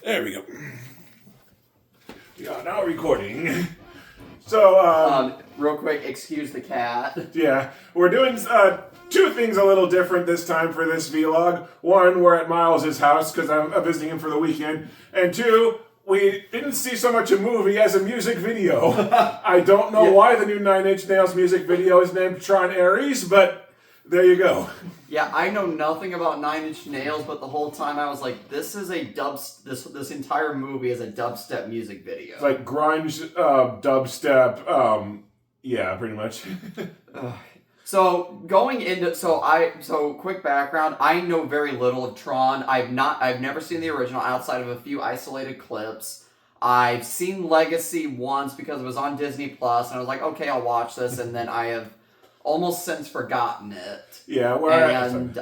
There we go. We are now recording. So, real quick, excuse the cat. yeah, we're doing two things a little different this time for this vlog. One, we're at Miles' house because I'm visiting him for the weekend. And two, we didn't see so much a movie as a music video. I don't know why the new Nine Inch Nails music video is named TRON Ares, but there you go. Yeah, I know nothing about Nine Inch Nails, but the whole time I was like, this is a this entire movie is a dubstep music video. It's like grunge, dubstep, yeah, pretty much. So going into so quick background, I know very little of Tron. I've never seen the original outside of a few isolated clips. I've seen Legacy once because it was on Disney Plus, and I was like, okay, I'll watch this, and then I have almost since forgotten it. Yeah,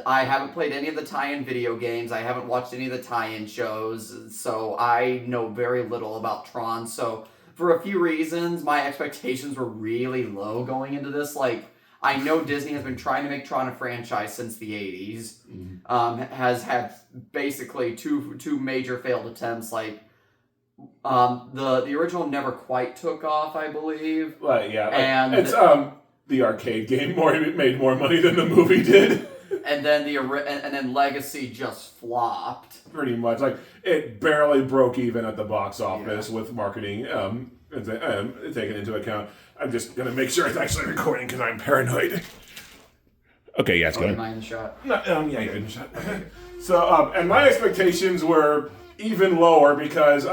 I haven't played any of the tie-in video games. I haven't watched any of the tie-in shows, so I know very little about Tron. So for a few reasons, my expectations were really low going into this. Like, I know Disney has been trying to make Tron a franchise since the 80s. Has had basically two major failed attempts. Like, the original never quite took off, I believe. Right, yeah. And it's the arcade game made more money than the movie did. And then then Legacy just flopped. Pretty much, like it barely broke even at the box office with marketing taken into account. I'm just gonna make sure it's actually recording because I'm paranoid. Okay, yeah, it's going. Am I in the shot? No, yeah, you're in the shot. So, and my expectations were even lower because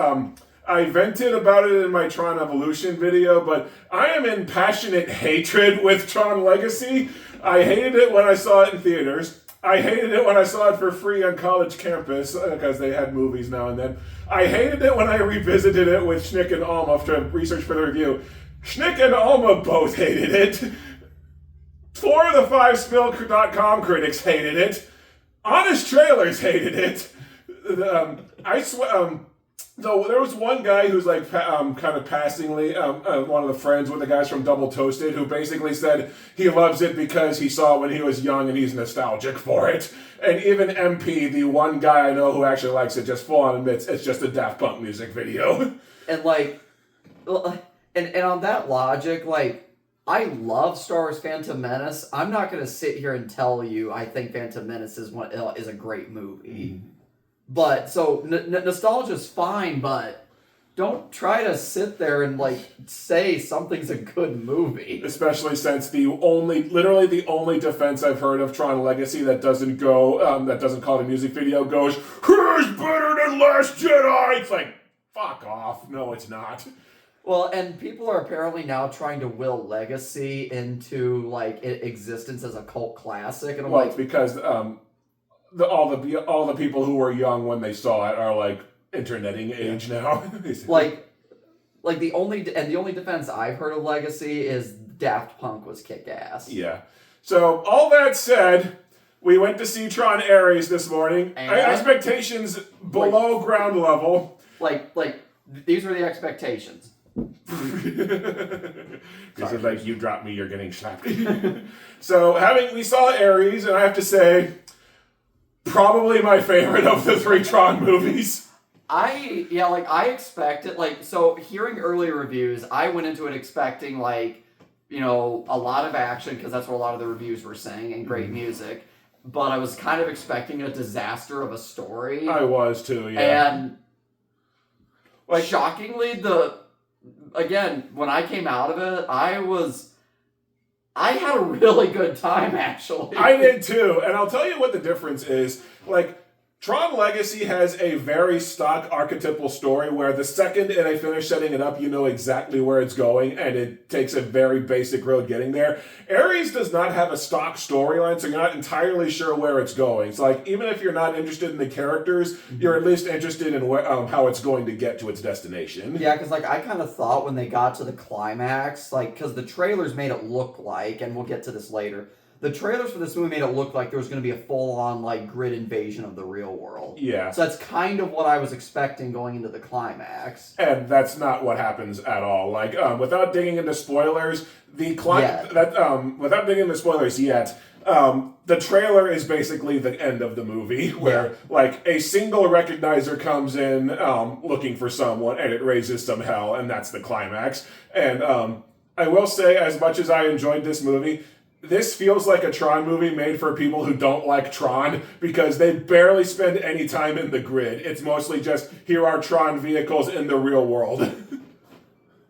I vented about it in my Tron Evolution video, but I am in passionate hatred with Tron Legacy. I hated it when I saw it in theaters. I hated it when I saw it for free on college campus because they had movies now and then. I hated it when I revisited it with Schnick and Alma to research for the review. Schnick and Alma both hated it. 4 of the 5 Spill.com critics hated it. Honest Trailers hated it. I swear... Though there was one guy who's like kind of passingly one of the friends with the guys from Double Toasted who basically said he loves it because he saw it when he was young and he's nostalgic for it. And even MP, the one guy I know who actually likes it, just full on admits it's just a Daft Punk music video. And like, and on that logic, like, I love Star Wars Phantom Menace. I'm not gonna sit here and tell you I think Phantom Menace is a great movie. But, so, nostalgia's fine, but don't try to sit there and, like, say something's a good movie. Especially since literally the only defense I've heard of Tron Legacy that doesn't call it a music video goes, "Who's better than Last Jedi?" It's like, fuck off. No, it's not. Well, and people are apparently now trying to will Legacy into, like, existence as a cult classic. And I'm it's because, all the people who were young when they saw it are like interneting age now. like the only defense I've heard of Legacy is Daft Punk was kick ass. Yeah. So all that said, we went to see Tron Ares this morning. And expectations below ground level. Like these were the expectations. This is like, you drop me, you're getting slapped. So we saw Ares, and I have to say, probably my favorite of the 3 Tron movies. I expected, so hearing early reviews, I went into it expecting, a lot of action, because that's what a lot of the reviews were saying, and great music, but I was kind of expecting a disaster of a story. I was too, yeah. And, shockingly, when I came out of it, I had a really good time, actually. I did too, and I'll tell you what the difference is. Tron Legacy has a very stock archetypal story where the second they finish setting it up, you know exactly where it's going, and it takes a very basic road getting there. Ares does not have a stock storyline, so you're not entirely sure where it's going. So, even if you're not interested in the characters, you're at least interested in how it's going to get to its destination. Yeah, because, I kind of thought when they got to the climax, because the trailers made it look like, and we'll get to this later, the trailers for this movie made it look like there was going to be a full-on, grid invasion of the real world. Yeah. So that's kind of what I was expecting going into the climax. And that's not what happens at all. Without digging into spoilers, without digging into spoilers yet, the trailer is basically the end of the movie, where like a single recognizer comes in looking for someone, and it raises some hell, and that's the climax. And I will say, as much as I enjoyed this movie, this feels like a Tron movie made for people who don't like Tron, because they barely spend any time in the grid. It's mostly just, here are Tron vehicles in the real world.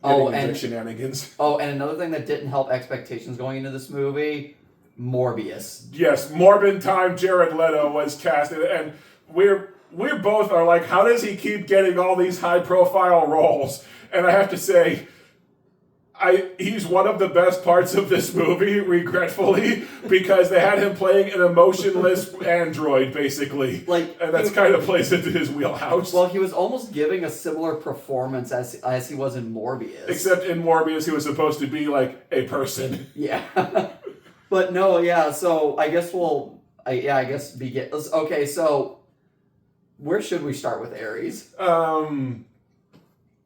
And shenanigans. Oh, and another thing that didn't help expectations going into this movie, Morbius. Yes, Morbin time Jared Leto was casted, and we're both are like, how does he keep getting all these high profile roles? And I have to say, he's one of the best parts of this movie, regretfully, because they had him playing an emotionless android, basically. And that's kind of plays into his wheelhouse. Well, he was almost giving a similar performance as he was in Morbius. Except in Morbius, he was supposed to be like a person. Yeah. But no, yeah, so I guess begin. Okay, so where should we start with Ares?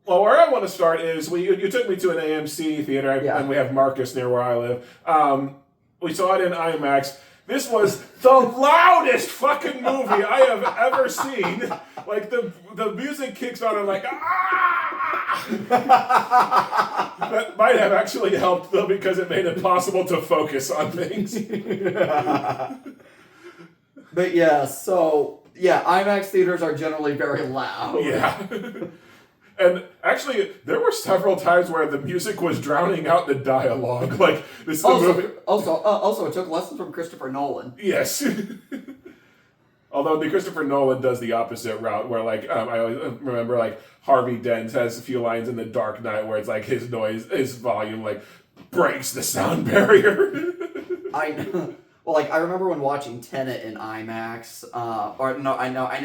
Well, where I want to start is, you took me to an AMC theater, and we have Marcus near where I live. We saw it in IMAX. This was the loudest fucking movie I have ever seen. Like, the music kicks on, and like, ah! That might have actually helped, though, because it made it possible to focus on things. But yeah, so, yeah, IMAX theaters are generally very loud. Yeah. And actually, there were several times where the music was drowning out the dialogue. Like, this is the movie. Also, it took lessons from Christopher Nolan. Yes. Although the Christopher Nolan does the opposite route, where like I always remember like Harvey Dent has a few lines in The Dark Knight where it's like his volume like breaks the sound barrier. Well, like, I remember when watching Tenet in IMAX, I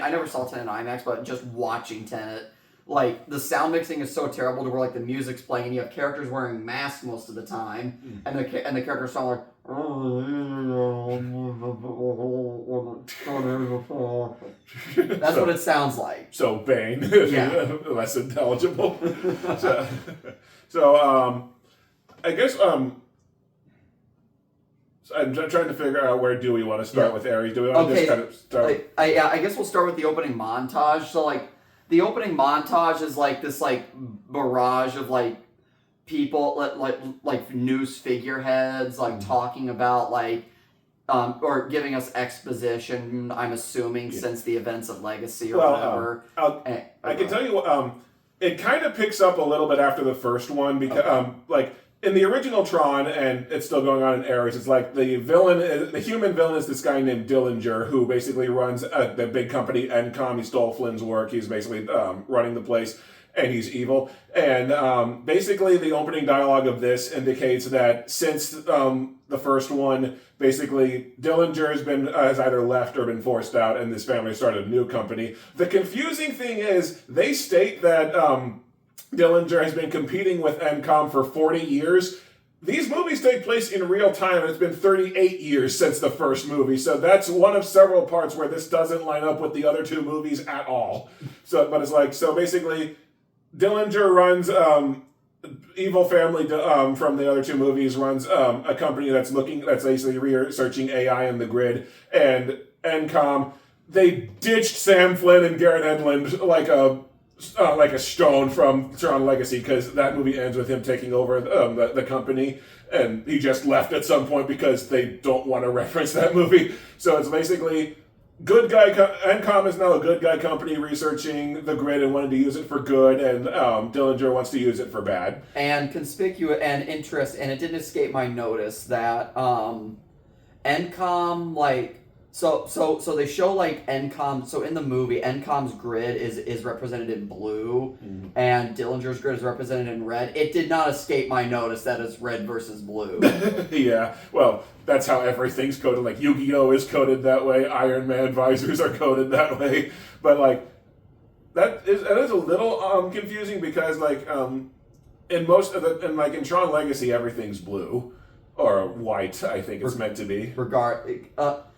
never saw Tenet in IMAX, but just watching Tenet, like, the sound mixing is so terrible to where, like, the music's playing and you have characters wearing masks most of the time, and the characters sound like, that's what it sounds like. So Bane, less intelligible. So I guess I'm trying to figure out where do we want to start with Ares. Do we want to just kind of start? I guess we'll start with the opening montage. So, like, the opening montage is like this like barrage of like people like news figureheads like talking about like or giving us exposition, I'm assuming, since the events of Legacy or whatever. I can tell you it kind of picks up a little bit after the first one, because like in the original Tron, and it's still going on in Ares, it's like the human villain is this guy named Dillinger, who basically runs the big company Encom. He stole Flynn's work. He's basically running the place, and he's evil. And basically the opening dialogue of this indicates that since the first one, basically Dillinger has either left or been forced out, and this family started a new company. The confusing thing is, they state that Dillinger has been competing with Encom for 40 years. These movies take place in real time, and it's been 38 years since the first movie, so that's one of several parts where this doesn't line up with the other two movies at all. But it's like, so basically, Dillinger runs, evil family from the other two movies runs a company that's basically researching AI in the grid, and Encom, they ditched Sam Flynn and Garrett Edlund like a stone from TRON Legacy, because that movie ends with him taking over the company, and he just left at some point because they don't want to reference that movie. So it's basically Encom is now a good guy company researching the grid and wanting to use it for good, and Dillinger wants to use it for bad. And conspicuous and interest, and it didn't escape my notice that Encom, like, So they show like Encom. So in the movie, Encom's grid is represented in blue, and Dillinger's grid is represented in red. It did not escape my notice that it's red versus blue. Yeah, well, that's how everything's coded. Like Yu-Gi-Oh is coded that way. Iron Man visors are coded that way. But like that is a little confusing, because like in most of in Tron Legacy everything's blue or white. I think it's meant to be.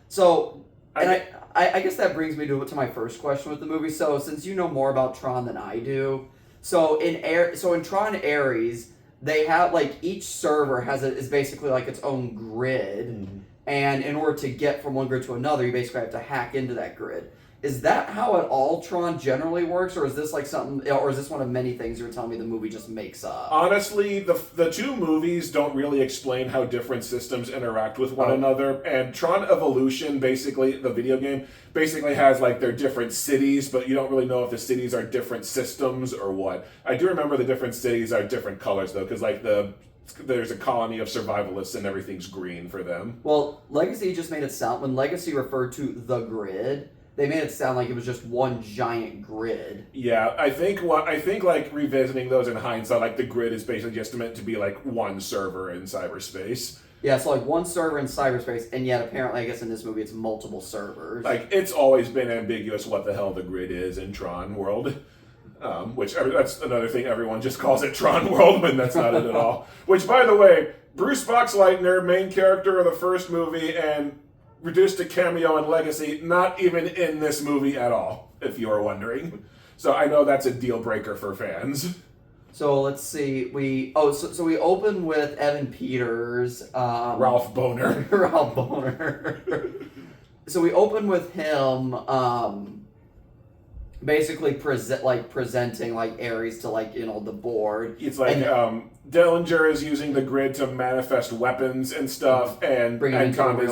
So, and I guess that brings me to my first question with the movie. So, since you know more about Tron than I do, so in Tron Ares, they have like each server is basically like its own grid, and in order to get from one grid to another, you basically have to hack into that grid. Is that how it all Tron generally works, or is this like something, or is this one of many things you're telling me the movie just makes up? Honestly, the two movies don't really explain how different systems interact with one another, and Tron Evolution, basically, the video game, basically has like their different cities, but you don't really know if the cities are different systems or what. I do remember the different cities are different colors, though, because like there's a colony of survivalists and everything's green for them. Well, Legacy just made it sound, when Legacy referred to the grid, they made it sound like it was just one giant grid. Yeah, I think like revisiting those in hindsight, like the grid is basically just meant to be like one server in cyberspace. Yeah, so like one server in cyberspace, and yet apparently, I guess in this movie, it's multiple servers. Like, it's always been ambiguous what the hell the grid is in Tron World. That's another thing, everyone just calls it Tron World, when that's not it at all. Which, by the way, Bruce Boxleitner, main character of the first movie, and reduced to cameo in Legacy, not even in this movie at all, if you are wondering. So I know that's a deal breaker for fans. So let's see, so we open with Evan Peters, Ralph Boner. Ralph Boner. So we open with him, basically presenting like Ares to like, you know, the board. It's like Dillinger is using the grid to manifest weapons and stuff, and Encom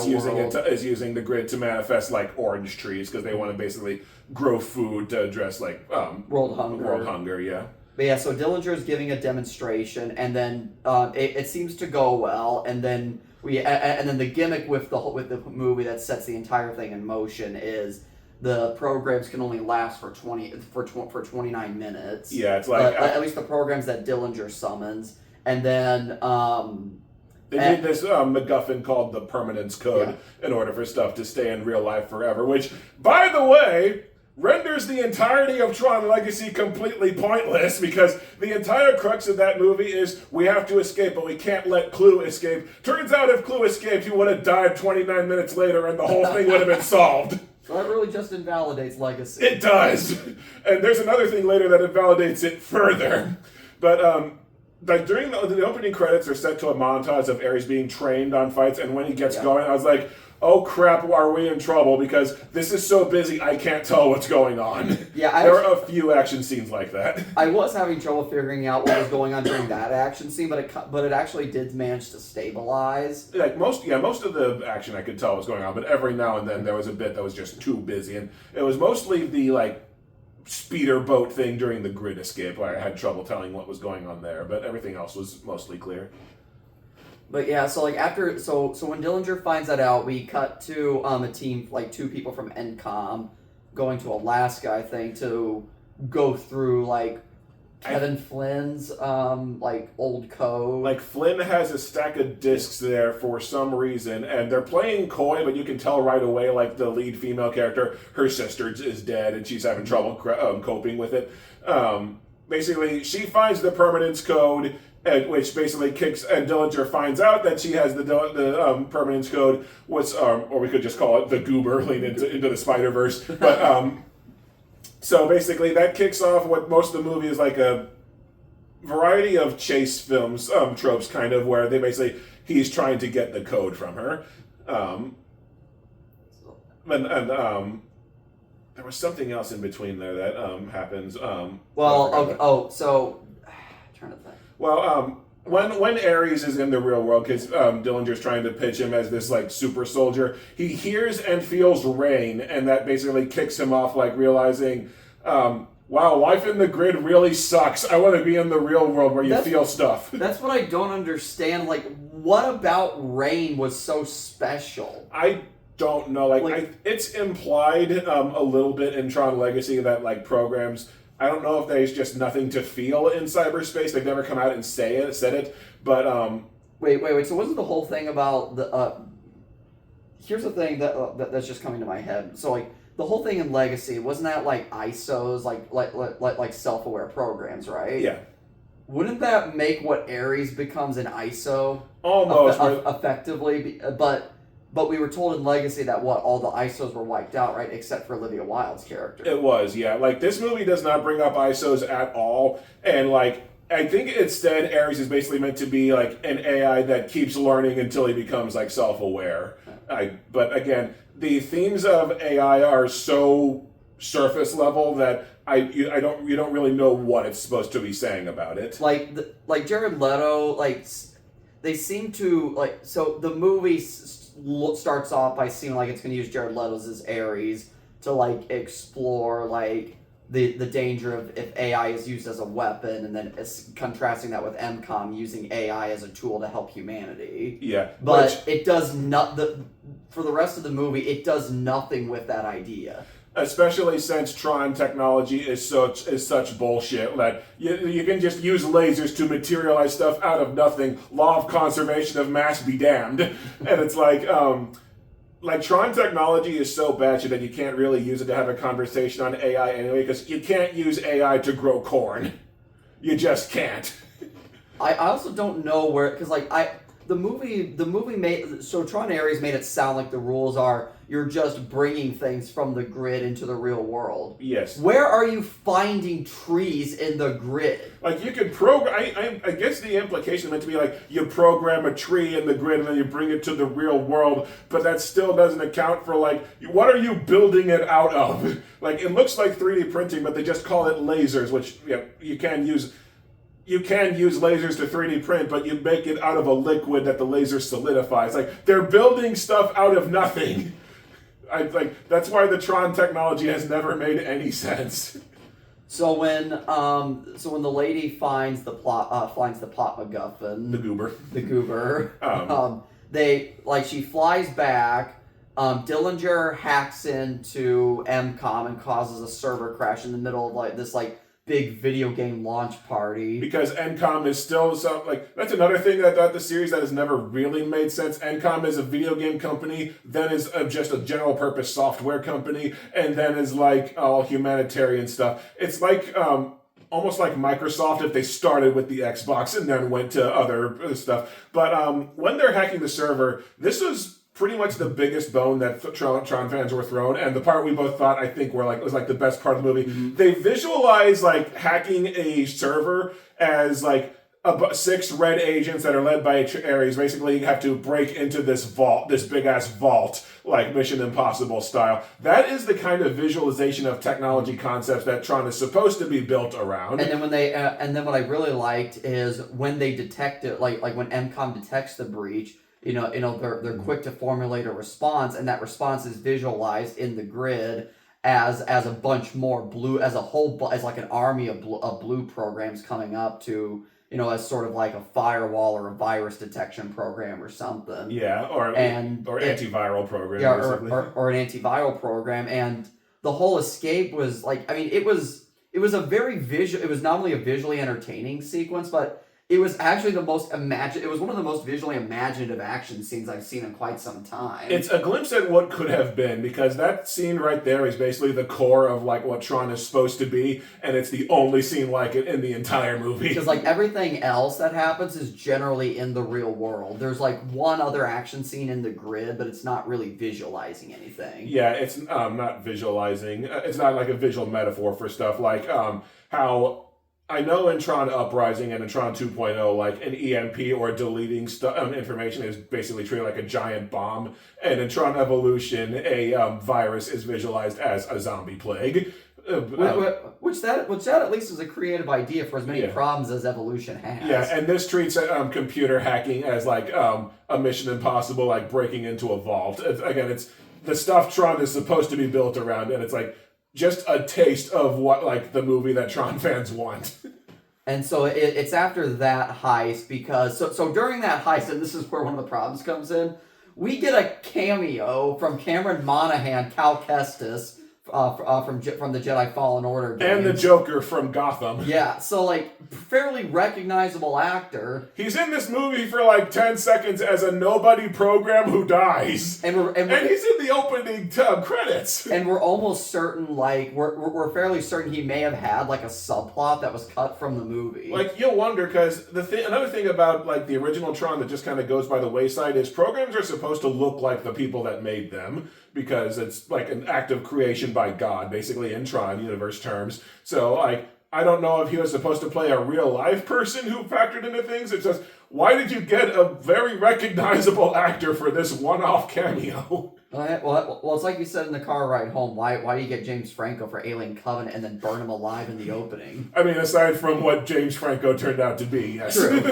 is using the grid to manifest like orange trees because they want to basically grow food to address like world hunger. Yeah. But yeah, so Dillinger is giving a demonstration, and then it seems to go well, and then the gimmick with the movie that sets the entire thing in motion is the programs can only last for 29 minutes. Yeah, it's like at least the programs that Dillinger summons, and then they made this MacGuffin called the Permanence Code in order for stuff to stay in real life forever. Which, by the way, renders the entirety of Tron Legacy completely pointless, because the entire crux of that movie is we have to escape, but we can't let Clue escape. Turns out if Clue escaped, he would have died 29 minutes later, and the whole thing would have been solved. So that really just invalidates Legacy. It does. And there's another thing later that invalidates it further. But like during the opening credits are set to a montage of Ares being trained on fights, and when he gets going, I was like, oh crap, are we in trouble? Because this is so busy, I can't tell what's going on. Yeah, there are a few action scenes like that. I was having trouble figuring out what was going on during that action scene, but it actually did manage to stabilize. Like most of the action I could tell was going on, but every now and then there was a bit that was just too busy, and it was mostly the like speeder boat thing during the grid escape where I had trouble telling what was going on there, but everything else was mostly clear. But yeah, so like so when Dillinger finds that out, we cut to a team, like 2 people from Encom going to Alaska, I think, to go through like Kevin Flynn's like old code. Like Flynn has a stack of discs there for some reason, and they're playing coy, but you can tell right away, like the lead female character, her sister is dead, and she's having trouble coping with it. Basically, she finds the permanence code, which basically kicks, and Dillinger finds out that she has the permanence code, or we could just call it the goober, lean into the Spider-Verse. But so basically that kicks off what most of the movie is like a variety of chase films, tropes kind of, where he's trying to get the code from her. And there was something else in between there that happens. I'm trying to think. Well, when Ares is in the real world, because Dillinger's trying to pitch him as this like super soldier, he hears and feels rain, and that basically kicks him off, like realizing, wow, life in the grid really sucks. I want to be in the real world where you feel stuff. That's what I don't understand. Like, what about rain was so special? I don't know. It's implied a little bit in Tron Legacy that like programs, I don't know if there's just nothing to feel in cyberspace. They've never come out and said it, but wait. So wasn't the whole thing about the? Here's the thing that's just coming to my head. So like the whole thing in Legacy, wasn't that like ISOs, like self-aware programs, right? Yeah. Wouldn't that make what Ares becomes an ISO? Almost. Effectively, but we were told in Legacy that all the ISOs were wiped out, right? Except for Olivia Wilde's character. It was, yeah. Like, this movie does not bring up ISOs at all. And, like, I think instead Ares is basically meant to be, like, an AI that keeps learning until he becomes, like, self-aware. But again, the themes of AI are so surface level that you don't really know what it's supposed to be saying about it. Like Jared Leto, they seem to so the movie starts off by seeming like it's going to use Jared Leto as Ares to explore the danger of if AI is used as a weapon, and then contrasting that with MCOM using AI as a tool to help humanity. Yeah, but it does not. For the rest of the movie, it does nothing with that idea. Especially since Tron technology is such bullshit that you can just use lasers to materialize stuff out of nothing. Law of conservation of mass be damned. And it's like Tron technology is so bad that you can't really use it to have a conversation on AI anyway, because you can't use AI to grow corn. You just can't. I also don't know where, because the movie made, so Tron Ares made it sound like the rules are you're just bringing things from the grid into the real world. Yes. Where are you finding trees in the grid? You could program, I guess the implication meant to be you program a tree in the grid and then you bring it to the real world, but that still doesn't account for what are you building it out of? It looks like 3D printing, but they just call it lasers, which you can use lasers to 3D print, but you make it out of a liquid that the laser solidifies. They're building stuff out of nothing. That's why the Tron technology has never made any sense. So when the lady finds the plot MacGuffin, the goober, she flies back. Dillinger hacks into MCOM and causes a server crash in the middle of this big video game launch party. Because NCOM is still that's another thing about the series that has never really made sense. NCOM is a video game company, then is just a general purpose software company, and then is all humanitarian stuff. It's almost like Microsoft if they started with the Xbox and then went to other stuff. But when they're hacking the server, this was pretty much the biggest bone that Tron fans were thrown, and the part we both thought was the best part of the movie. Mm-hmm. They visualize hacking a server as 6 red agents that are led by Ares basically have to break into this vault, this big ass vault, Mission Impossible style. That is the kind of visualization of technology concepts that Tron is supposed to be built around. And then when they and then what I really liked is when they detect it, when MCOM detects the breach. They're quick to formulate a response, and that response is visualized in the grid as a bunch more blue, as an army of blue programs coming up to, as sort of a firewall or a virus detection program or something. Yeah, or antiviral program. Yeah, or an antiviral program, and the whole escape was it was not only a visually entertaining sequence, but it was actually it was one of the most visually imaginative action scenes I've seen in quite some time. It's a glimpse at what could have been, because that scene right there is basically the core of what Tron is supposed to be, and it's the only scene like it in the entire movie. Because everything else that happens is generally in the real world. There's one other action scene in the grid, but it's not really visualizing anything. Yeah, it's not visualizing. It's not a visual metaphor for stuff how I know in Tron Uprising and in Tron 2.0, an EMP or deleting information is basically treated like a giant bomb. And in Tron Evolution, a virus is visualized as a zombie plague. Which at least is a creative idea for as many problems as Evolution has. Yeah, and this treats computer hacking as a Mission Impossible, breaking into a vault. It's the stuff Tron is supposed to be built around, and it's just a taste of what the movie that Tron fans want. And so it's after that heist, because so during that heist, and this is where one of the problems comes in, we get a cameo from Cameron Monaghan, Cal Kestis, from the Jedi Fallen Order games. And the Joker from Gotham. Yeah, so fairly recognizable actor. He's in this movie for 10 seconds as a nobody program who dies. And he's in the opening credits. And we're almost certain, we're fairly certain he may have had a subplot that was cut from the movie. You'll wonder, because another thing about the original Tron that just kind of goes by the wayside is programs are supposed to look like the people that made them, because it's an act of creation by God, basically, in Tron universe terms. So I don't know if he was supposed to play a real life person who factored into things. It's just, why did you get a very recognizable actor for this one-off cameo? Well, it's like you said in the car ride home. Why do you get James Franco for Alien Covenant and then burn him alive in the opening? I mean, aside from what James Franco turned out to be, yes. True.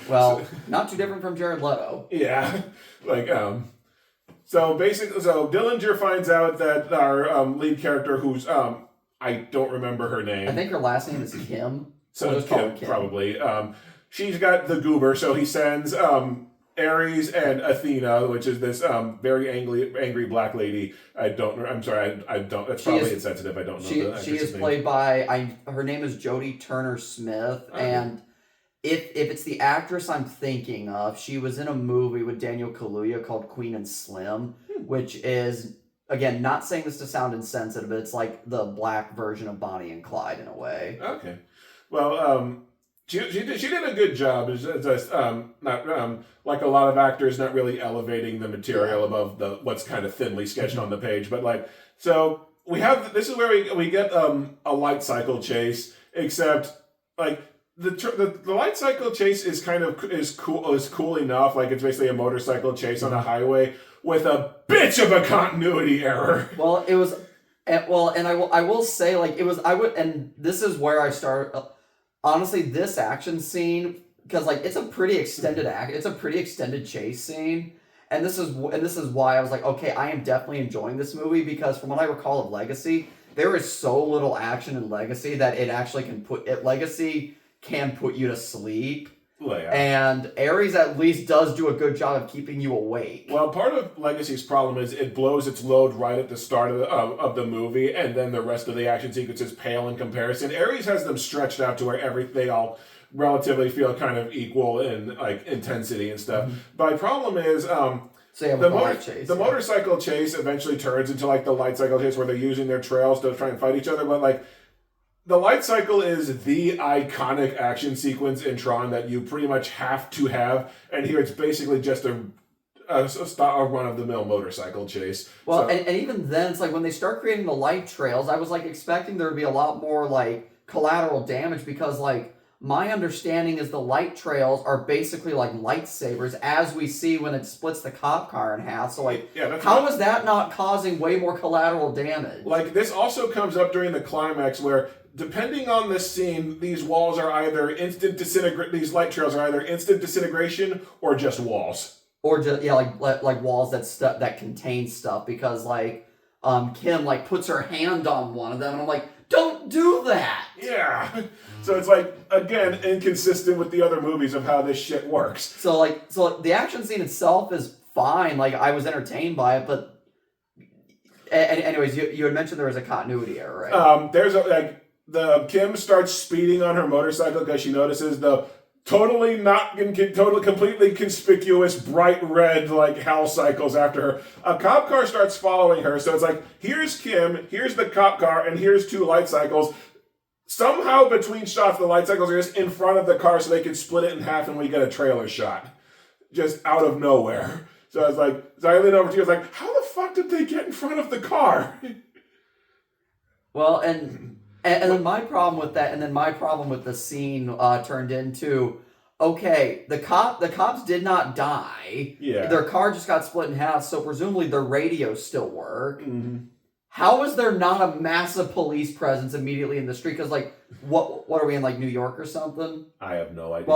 Well, not too different from Jared Leto. Yeah. So Dillinger finds out that our lead character, who's, I don't remember her name. I think her last name is Kim. So it's Kim, probably. She's got the goober, so he sends Ares and Athena, which is this very angry black lady. I'm sorry, I don't. That's probably insensitive. I don't know. She is played by her name is Jodie Turner-Smith, okay. And if it's the actress I'm thinking of, she was in a movie with Daniel Kaluuya called Queen and Slim, which is, again, not saying this to sound insensitive, but it's like the black version of Bonnie and Clyde in a way. Okay, well, she did a good job. It's just not like a lot of actors, not really elevating the material above what's kind of thinly sketched on the page. But so we have, this is where we get a light cycle chase, except the light cycle chase is cool enough. Like, it's basically a motorcycle chase on a highway with a bitch of a continuity error. Well, it was, and I will say, and this is where I start. Honestly, this action scene, because it's a pretty extended chase scene, and this is why I was like, okay, I am definitely enjoying this movie, because from what I recall of Legacy, there is so little action in Legacy that it actually Legacy can put you to sleep. Well, yeah. And Ares at least does do a good job of keeping you awake. Well, part of Legacy's problem is it blows its load right at the start of the movie, and then the rest of the action sequences pale in comparison. Ares has them stretched out to where they all relatively feel kind of equal in intensity and stuff. Mm-hmm. My problem is the motorcycle chase eventually turns into the light cycle chase, where they're using their trails to try and fight each other, but the light cycle is the iconic action sequence in Tron that you pretty much have to have, and here it's basically just a run-of-the-mill motorcycle chase. Well, and even then, it's when they start creating the light trails, I was expecting there to be a lot more collateral damage, because my understanding is the light trails are basically lightsabers, as we see when it splits the cop car in half. So how is that not causing way more collateral damage? This also comes up during the climax, where depending on the scene, these walls are either these light trails are either instant disintegration or just walls. Or just like walls that contain stuff, because Kim puts her hand on one of them, and I'm like, don't do that. Yeah. So it's again, inconsistent with the other movies of how this shit works. So the action scene itself is fine. I was entertained by it, but anyways, you had mentioned there was a continuity error, right? There's the Kim starts speeding on her motorcycle because she notices the completely conspicuous bright red hell cycles after her. A cop car starts following her, so it's here's Kim, here's the cop car, and here's two light cycles. Somehow between shots, the light cycles are just in front of the car, so they can split it in half, and we get a trailer shot, just out of nowhere. So I was so I leaned over to you, I was how the fuck did they get in front of the car? Well, and then my problem with that, and then my problem with the scene turned into, okay, the cops did not die. Yeah. Their car just got split in half, so presumably their radios still work. Mm-hmm. How is there not a massive police presence immediately in the street? Because what are we in New York or something? I have no idea.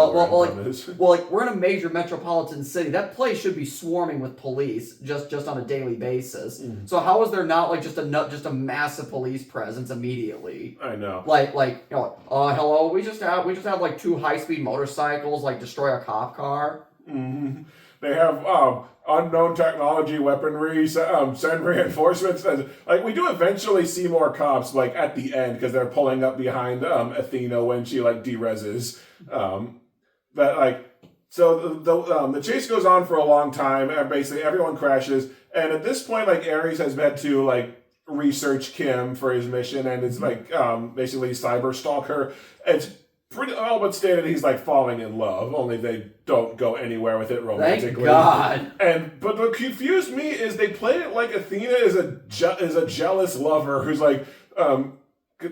We're in a major metropolitan city. That place should be swarming with police just on a daily basis. Mm. So how is there not just a massive police presence immediately? I know. Hello, we just have two high-speed motorcycles destroy a cop car. Mm-hmm. They have unknown technology, weaponry, send reinforcements. We do eventually see more cops at the end, because they're pulling up behind Athena when she dereses. So the chase goes on for a long time, and basically everyone crashes. And at this point, Ares has had to research Kim for his mission, and it's basically cyber stalk her. It's pretty all but stated he's falling in love, only they don't go anywhere with it romantically. Thank God. But what confused me is they play it like Athena is a jealous lover who's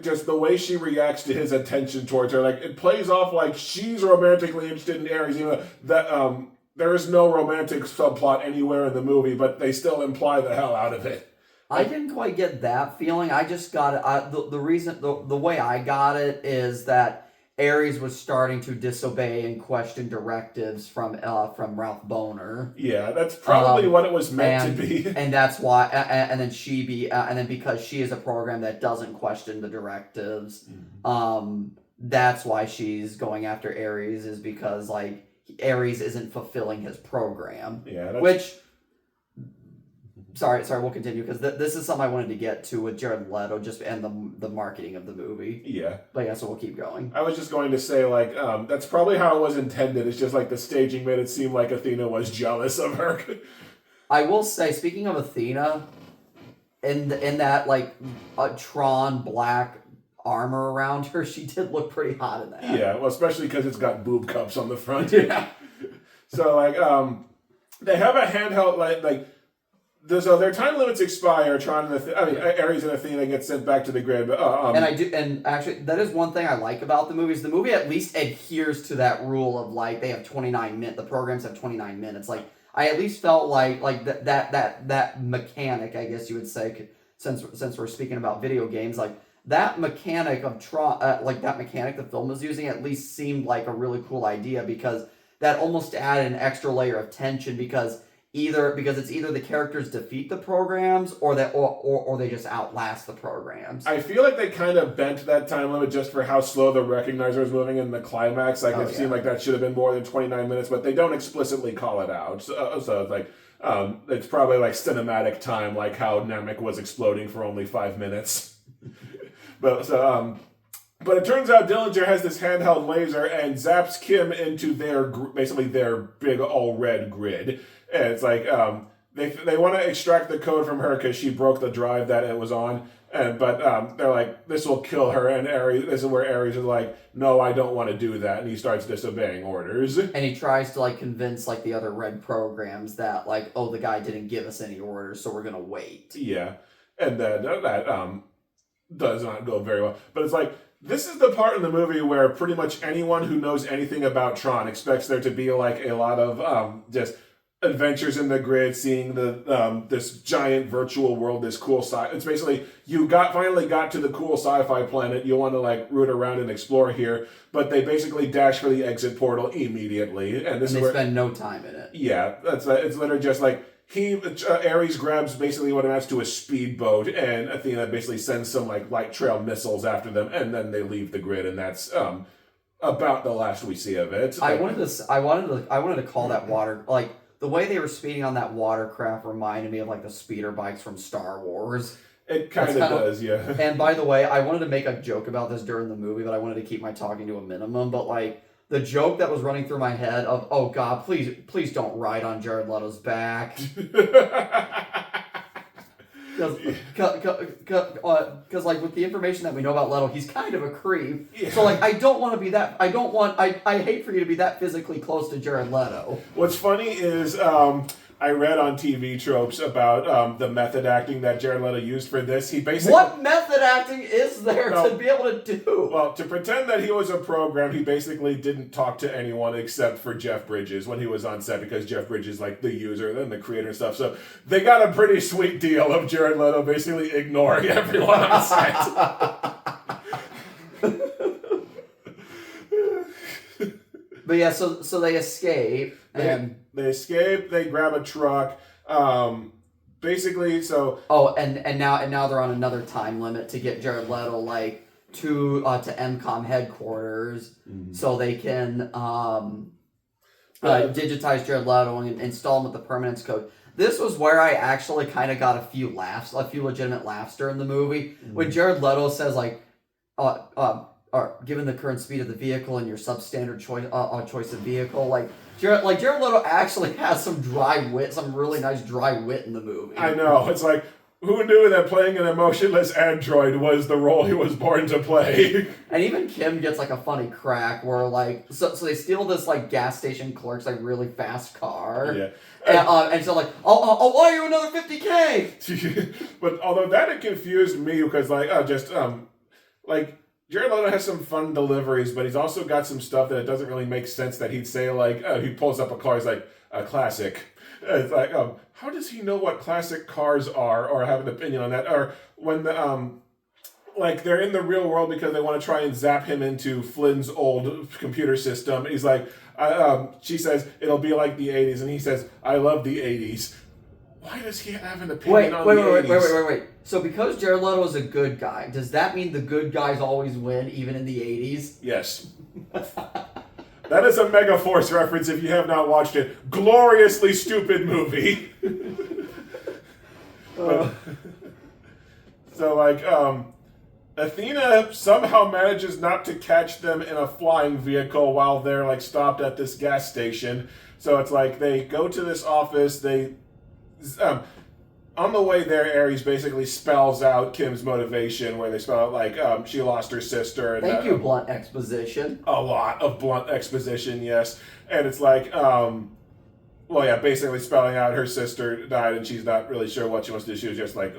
just the way she reacts to his attention towards her, like it plays off like she's romantically interested in Ares, even though that there is no romantic subplot anywhere in the movie, but they still imply the hell out of it. I didn't quite get that feeling. I just got it. The way I got it is that Ares was starting to disobey and question directives from Ralph Boner. Yeah, that's probably what it was meant to be. And that's why, and then because she is a program that doesn't question the directives, that's why she's going after Ares, is because like Ares isn't fulfilling his program. Yeah, which. Sorry, we'll continue, because this is something I wanted to get to with Jared Leto, and the marketing of the movie. Yeah. But yeah, so we'll keep going. I was just going to say, like, that's probably how it was intended. It's just like the staging made it seem like Athena was jealous of her. I will say, speaking of Athena, in that, like, Tron black armor around her, she did look pretty hot in that. Yeah, well, especially because it's got boob cups on the front. Yeah. So, like, they have a handheld, like so their time limits expire. Ares and Athena get sent back to the grid. But, and actually, that is one thing I like about the movies. The movie at least adheres to that rule of like they have 29 minutes. The programs have 29 minutes. Like I at least felt like that mechanic, I guess you would say, since we're speaking about video games, like that mechanic of Tron, that mechanic the film was using, at least seemed like a really cool idea, because that almost added an extra layer of tension, because it's either the characters defeat the programs or they just outlast the programs. I feel like they kind of bent that time limit just for how slow the recognizer was moving in the climax. Like it seemed like that should have been more than 29 minutes, but they don't explicitly call it out. So it's like it's probably like cinematic time, like how Namek was exploding for only 5 minutes. But it turns out Dillinger has this handheld laser and zaps Kim into basically their big all red grid. And it's like they want to extract the code from her because she broke the drive that it was on, but they're like, this will kill her. And this is where Ares is like, no, I don't want to do that, and he starts disobeying orders. And he tries to like convince like the other red programs that like, oh, the guy didn't give us any orders, so we're gonna wait. Yeah, and then that does not go very well. But it's like, this is the part in the movie where pretty much anyone who knows anything about Tron expects there to be like a lot of just adventures in the grid, seeing the this giant virtual world, this cool it's basically you finally got to the cool sci-fi planet. You want to like root around and explore here, but they basically dash for the exit portal immediately, and they spend no time in it. Yeah, it's literally just like Ares grabs basically what amounts to a speedboat, and Athena basically sends some like light trail missiles after them, and then they leave the grid, and that's about the last we see of it. I wanted to call that water, like, the way they were speeding on that watercraft reminded me of like the speeder bikes from Star Wars. It kind of does, yeah. And by the way, I wanted to make a joke about this during the movie, but I wanted to keep my talking to a minimum. But like the joke that was running through my head of, oh God, please don't ride on Jared Leto's back. Because like with the information that we know about Leto, he's kind of a creep. Yeah. So like I hate for you to be that physically close to Jared Leto. What's funny is I read on TV Tropes about the method acting that Jared Leto used for this. He basically... What method acting is there to be able to do? Well, to pretend that he was a program, he basically didn't talk to anyone except for Jeff Bridges when he was on set, because Jeff Bridges is like the user and the creator and stuff. So they got a pretty sweet deal of Jared Leto basically ignoring everyone on set. But yeah, so they escape. They escape. They grab a truck. Basically, so. Oh, and now they're on another time limit to get Jared Leto like to MCOM headquarters, so they can digitize Jared Leto and install him with the permanence code. This was where I actually kind of got a few legitimate laughs during the movie when Jared Leto says like, given the current speed of the vehicle and your substandard choice of vehicle, like Jared Leto actually has some really nice dry wit in the movie. I know. It's like, who knew that playing an emotionless android was the role he was born to play? And even Kim gets like a funny crack where like so they steal this like gas station clerk's like really fast car. Yeah. And so like, I'll buy you another $50K. But although that had confused me because like like Jared Leto has some fun deliveries, but he's also got some stuff that it doesn't really make sense that he'd say, like, he pulls up a car, he's like, a classic. It's like, how does he know what classic cars are or have an opinion on that? Or when the, like, they're in the real world because they want to try and zap him into Flynn's old computer system. He's like, she says, it'll be like the 80s, and he says, I love the 80s. Why does he have an opinion on the 80s? Wait. So because Jared Leto is a good guy, does that mean the good guys always win, even in the 80s? Yes. That is a Megaforce reference if you have not watched it. Gloriously stupid movie. So, like, Athena somehow manages not to catch them in a flying vehicle while they're, like, stopped at this gas station. So it's like they go to this office, on the way there, Ares basically spells out Kim's motivation, where they spell out, like, she lost her sister. And, Thank you, blunt exposition. A lot of blunt exposition, yes. And it's like, basically spelling out her sister died and she's not really sure what she wants to do. She was just, like,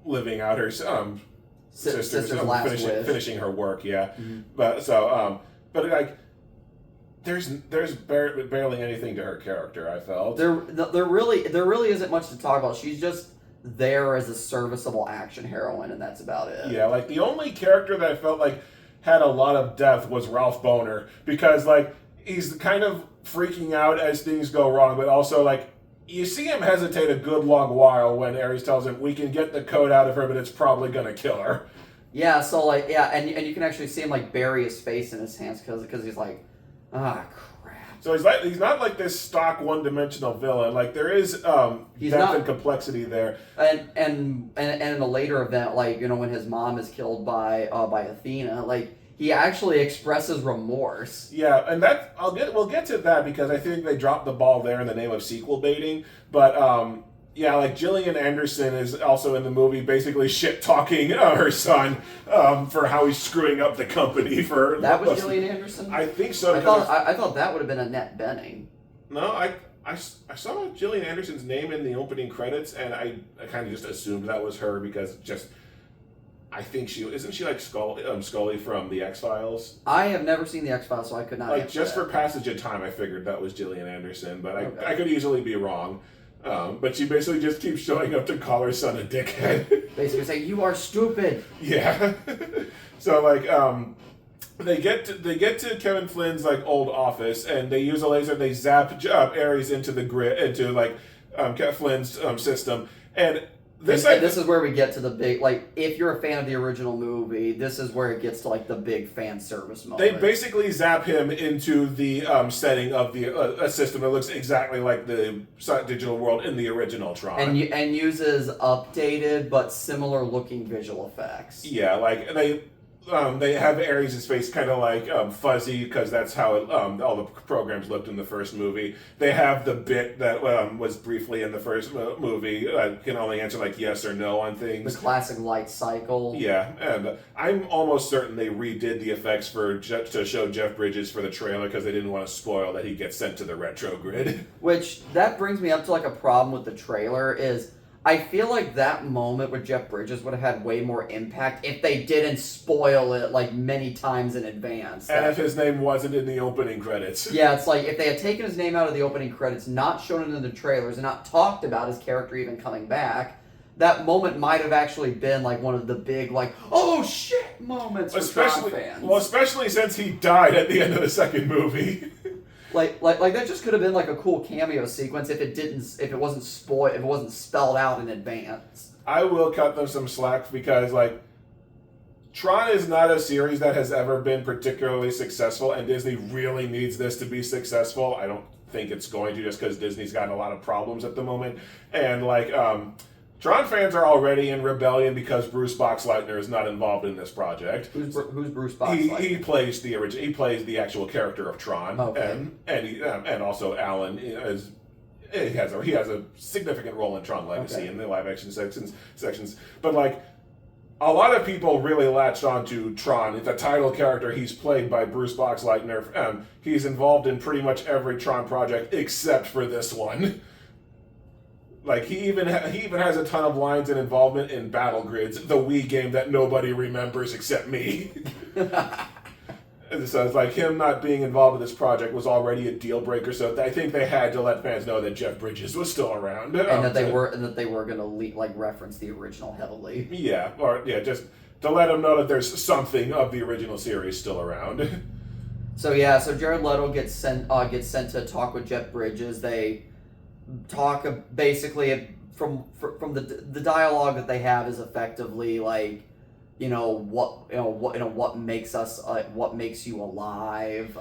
living out her sister's last wish. Finishing her work, yeah. Mm-hmm. But like, there's barely anything to her character, I felt. There really isn't much to talk about. She's just there as a serviceable action heroine, and that's about it. Yeah, like, the only character that I felt like had a lot of depth was Ralph Boner, because, like, he's kind of freaking out as things go wrong, but also, like, you see him hesitate a good long while when Ares tells him, we can get the code out of her, but it's probably gonna kill her. Yeah, so, like, yeah, and you can actually see him, like, bury his face in his hands because he's like, crap. So he's not like this stock one-dimensional villain. Like, there is depth and complexity there. And in a later event, like, you know, when his mom is killed by Athena, like, he actually expresses remorse. Yeah, and we'll get to that because I think they dropped the ball there in the name of sequel baiting. But yeah, like, Gillian Anderson is also in the movie basically shit-talking her son for how he's screwing up the company. That was Gillian Anderson? I think so. I thought that would have been Annette Bening. No, I saw Gillian Anderson's name in the opening credits, and I kind of just assumed that was her because I think isn't she like Scully from the X-Files? I have never seen the X-Files, so I could not. Like, just for passage of time, I figured that was Gillian Anderson, but I could easily be wrong. But she basically just keeps showing up to call her son a dickhead. Basically saying, you are stupid. Yeah. So, like, they get to Kevin Flynn's, like, old office, and they use a laser, they zap Ares into the grid, into, like, Kevin Flynn's system, and this is where we get to the big, like, if you're a fan of the original movie, this is where it gets to, like, the big fan service moment. They basically zap him into the setting of a system that looks exactly like the digital world in the original Tron. And uses updated but similar looking visual effects. Yeah, like, they have Ares' face kind of like fuzzy because that's how all the programs looked in the first movie. They have the bit that was briefly in the first movie. Can only answer like yes or no on things. The classic light cycle. Yeah, and I'm almost certain they redid the effects to show Jeff Bridges for the trailer because they didn't want to spoil that he gets sent to the retro grid. Which, that brings me up to like a problem with the trailer is I feel like that moment with Jeff Bridges would have had way more impact if they didn't spoil it like many times in advance. And if his name wasn't in the opening credits. Yeah, it's like if they had taken his name out of the opening credits, not shown it in the trailers, and not talked about his character even coming back, that moment might have actually been like one of the big like, oh shit moments for Tron fans. Well, especially since he died at the end of the second movie. Like that just could have been like a cool cameo sequence if it wasn't spelled out in advance. I will cut them some slack because like Tron is not a series that has ever been particularly successful, and Disney really needs this to be successful. I don't think it's going to just because Disney's got a lot of problems at the moment, and like Tron fans are already in rebellion because Bruce Boxleitner is not involved in this project. Who's Bruce Boxleitner? He plays the original. He plays the actual character of Tron, and also Alan is. He has a significant role in Tron Legacy in the live action sections. But like a lot of people really latched onto Tron. The title character, he's played by Bruce Boxleitner. He's involved in pretty much every Tron project except for this one. Like he even has a ton of lines and involvement in Battle Grids, the Wii game that nobody remembers except me. And so it's like him not being involved in this project was already a deal breaker. So I think they had to let fans know that Jeff Bridges was still around, and that they were going to like reference the original heavily. Yeah, just to let them know that there's something of the original series still around. So Jared Leto gets sent to talk with Jeff Bridges. They talk basically from the dialogue that they have is effectively like, what makes you alive.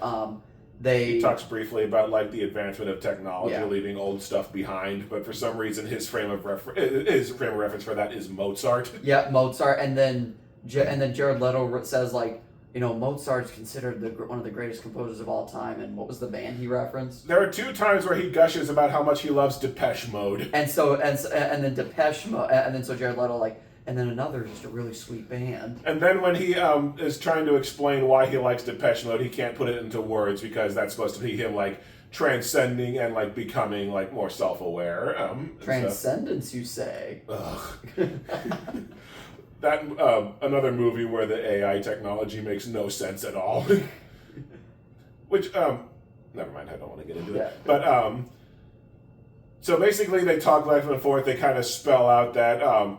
He talks briefly about like the advancement of technology, leaving old stuff behind, but for some reason his frame of reference for that is Mozart. Yeah, Mozart, and then Jared Leto says like, Mozart's considered one of the greatest composers of all time, and what was the band he referenced? There are 2 times where he gushes about how much he loves Depeche Mode. And then Depeche Mode, and then so Jared Leto like, and then another just a really sweet band. And then when he is trying to explain why he likes Depeche Mode, he can't put it into words because that's supposed to be him like transcending and like becoming like more self-aware. Transcendence, you say? Ugh. That another movie where the AI technology makes no sense at all. Which never mind, I don't want to get into it. But so basically they talk back and forth. They kind of spell out that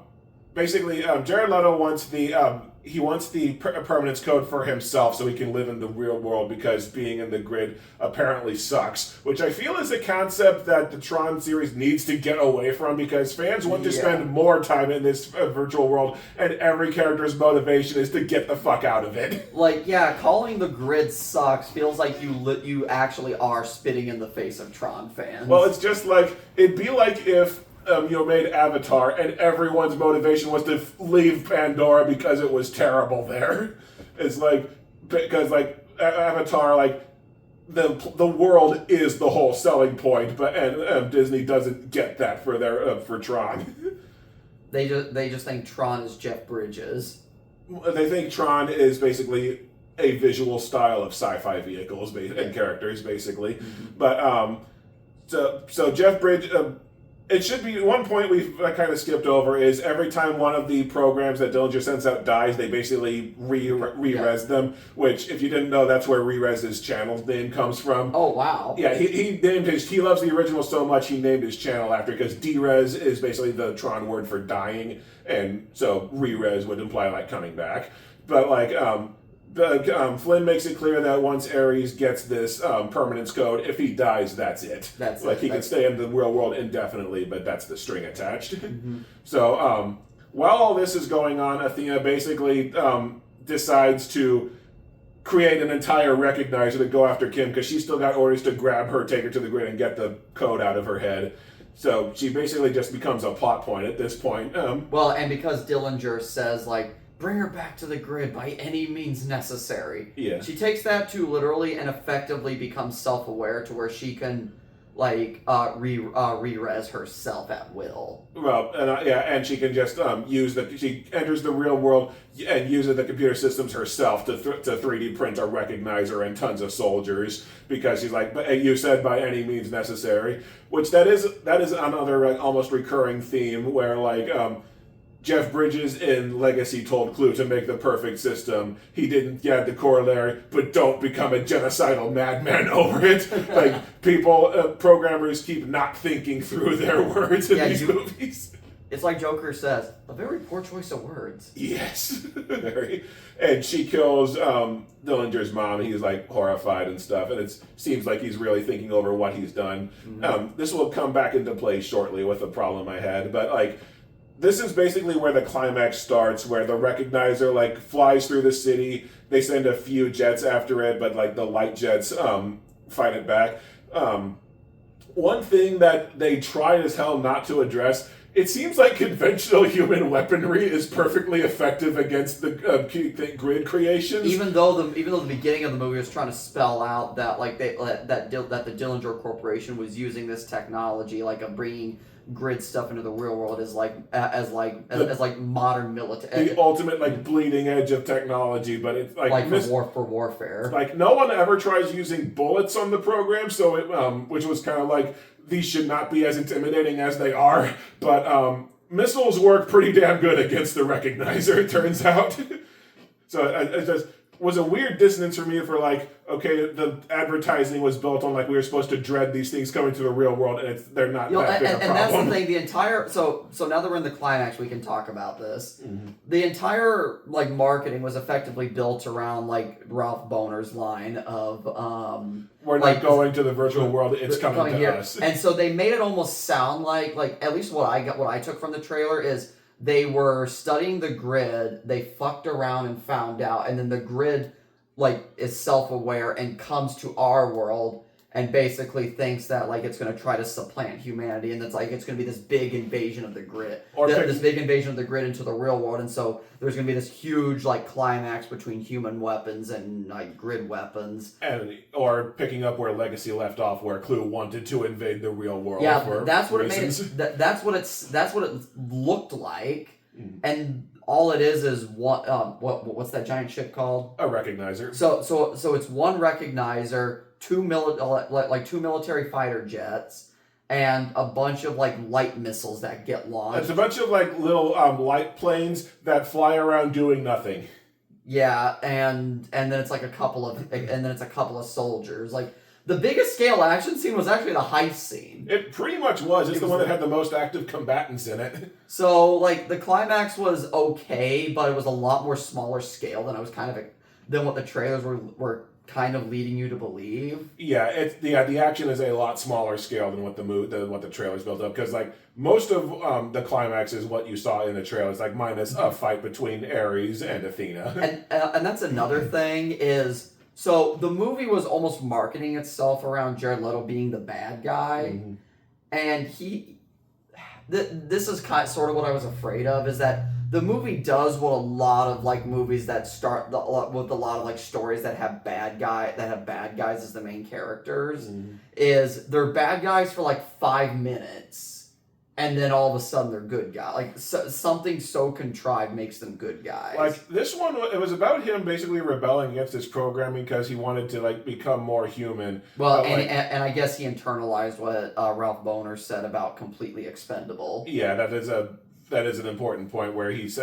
basically Jared Leto wants the permanence code for himself so he can live in the real world because being in the grid apparently sucks, which I feel is a concept that the Tron series needs to get away from because fans want to spend more time in this virtual world and every character's motivation is to get the fuck out of it. Like, calling the grid sucks feels like you actually are spitting in the face of Tron fans. Well, it's just like, it'd be like if made Avatar, and everyone's motivation was to leave Pandora because it was terrible there. It's like, because like Avatar, like the world is the whole selling point, but and Disney doesn't get that for Tron. They just think Tron is Jeff Bridges. They think Tron is basically a visual style of sci-fi vehicles and characters, basically. Mm-hmm. But so Jeff Bridges. It should be, one point we've kind of skipped over is every time one of the programs that Dillinger sends out dies, they basically re-res them, which, if you didn't know, that's where Re-Res's channel name comes from. Oh, wow. Yeah, he loves the original so much, he named his channel after it, because D-Res is basically the Tron word for dying, and so re-res would imply, like, coming back. But, like, Flynn makes it clear that once Ares gets this permanence code, if he dies, that's it. He can stay in the real world indefinitely, but that's the string attached. Mm-hmm. So while all this is going on, Athena basically decides to create an entire recognizer to go after Kim because she's still got orders to grab her, take her to the grid, and get the code out of her head. So she basically just becomes a plot point at this point. Well, and because Dillinger says, like, bring her back to the grid by any means necessary. Yeah. She takes that too literally and effectively becomes self-aware to where she can, like, re-res herself at will. Well, and she can just she enters the real world and uses the computer systems herself to 3D print a recognizer and tons of soldiers because she's like, you said by any means necessary, which that is another almost recurring theme where, like, Jeff Bridges in Legacy told Clue to make the perfect system. He didn't get the corollary, but don't become a genocidal madman over it. Like, programmers keep not thinking through their words in these movies. It's like Joker says, a very poor choice of words. Yes, very. And she kills Dillinger's mom. He's, like, horrified and stuff, and it seems like he's really thinking over what he's done. Mm-hmm. This will come back into play shortly with a problem I had, but, like, this is basically where the climax starts, where the recognizer, like, flies through the city. They send a few jets after it, but, like, the light jets fight it back. One thing that they tried as hell not to address, it seems like conventional human weaponry is perfectly effective against the grid creations. Even though the beginning of the movie was trying to spell out that, like, that the Dillinger Corporation was using this technology, like, of bringing grid stuff into the real world as modern military, the ultimate like bleeding edge of technology. But it's like for warfare. Like no one ever tries using bullets on the program, so it which was kind of like these should not be as intimidating as they are. But missiles work pretty damn good against the recognizer, it turns out. So it just was a weird dissonance for me for like, okay, the advertising was built on like we were supposed to dread these things coming to the real world, and they're not that big a problem. And that's the thing, the entire so now that we're in the climax, we can talk about this. Mm-hmm. The entire like marketing was effectively built around like Ralph Boner's line of we're not going to the virtual world, it's coming to here. us. And so they made it almost sound like at least what I took from the trailer is they were studying the grid, they fucked around and found out, and then the grid like is self-aware and comes to our world and basically thinks that like it's going to try to supplant humanity, and it's like it's going to be this big invasion of the grid, this big invasion of the grid into the real world, and so there's going to be this huge like climax between human weapons and like grid weapons, or picking up where Legacy left off, where Clue wanted to invade the real world. Yeah, for that's what reasons. it made it. That's what it looked like, and all it is what's that giant ship called? A recognizer. So it's one recognizer, two military fighter jets, and a bunch of like light missiles that get launched. It's a bunch of like little light planes that fly around doing nothing. Yeah, and then it's like a couple of soldiers. Like the biggest scale action scene was actually the heist scene. It pretty much was. It's the one that had the most active combatants in it. So like the climax was okay, but it was a lot more smaller scale than what the trailers were kind of leading you to believe. Yeah, the action is a lot smaller scale than what the trailers built up, because like most of the climax is what you saw in the trailers, like minus a fight between Ares and Athena. And that's another thing is, so the movie was almost marketing itself around Jared Leto being the bad guy, and this is sort of what I was afraid of, is that the movie does what a lot of like movies that start with a lot of like stories that have bad guys as the main characters, is they're bad guys for like 5 minutes, and then all of a sudden they're good guys. Like something so contrived makes them good guys. Like this one, it was about him basically rebelling against his programming because he wanted to like become more human. Well, and I guess he internalized what Ralph Boner said about completely expendable. Yeah, that is an important point where he's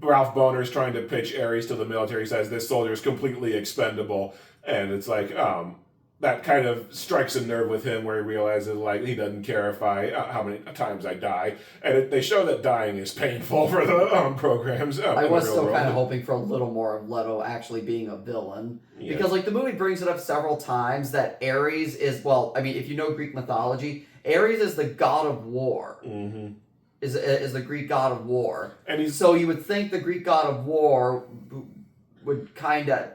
Ralph Boner's trying to pitch Ares to the military. He says this soldier is completely expendable, and it's like that kind of strikes a nerve with him, where he realizes like he doesn't care if how many times I die, and they show that dying is painful for the programs. I was still kind of hoping for a little more of Leto actually being a villain, because like the movie brings it up several times that Ares is, well, I mean, if you know Greek mythology, Ares is the god of war. Mm-hmm. Is the Greek god of war, and so you would think the Greek god of war would kind of,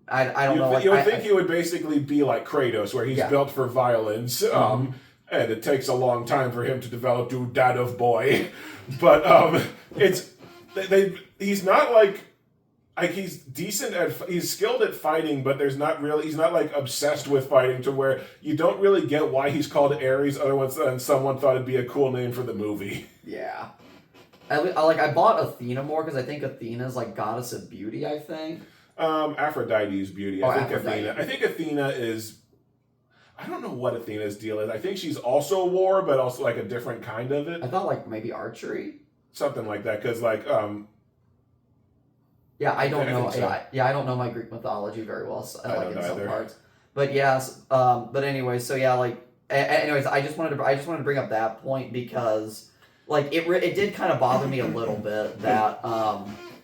I don't know. You would think he would basically be like Kratos, where he's built for violence, and it takes a long time for him to develop to dad of boy, but he's not like he's decent he's skilled at fighting, but he's not like obsessed with fighting to where you don't really get why he's called Ares other than someone thought it'd be a cool name for the movie. Yeah. I bought Athena more because I think Athena's like goddess of beauty, I think. Aphrodite's beauty. I think Aphrodite. Athena is, I don't know what Athena's deal is. I think she's also war, but also like a different kind of it. I thought like maybe archery? Something like that, because like yeah, I don't know. So. I don't know my Greek mythology very well, so, like in some either. parts. But yes, but anyways, so yeah, like anyways, I just wanted to bring up that point because like it did kind of bother me a little bit that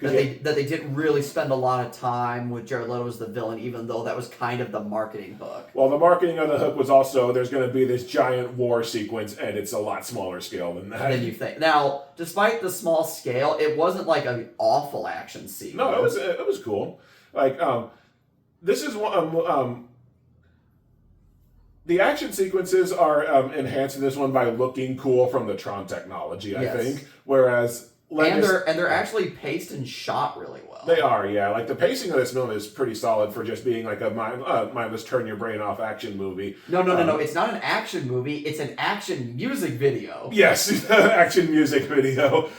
they didn't really spend a lot of time with Jared Leto as the villain, even though that was kind of the marketing hook. Well, the marketing of the hook was also there's going to be this giant war sequence, and it's a lot smaller scale than that. Than you think. Now, despite the small scale, it wasn't like an awful action sequence. No, it was cool. Like this is one. The action sequences are enhanced in this one by looking cool from the Tron technology, I think. Whereas they're actually paced and shot really well. They are, yeah. Like the pacing of this film is pretty solid for just being like a mindless turn your brain off action movie. No. It's not an action movie. It's an action music video. Yes, action music video.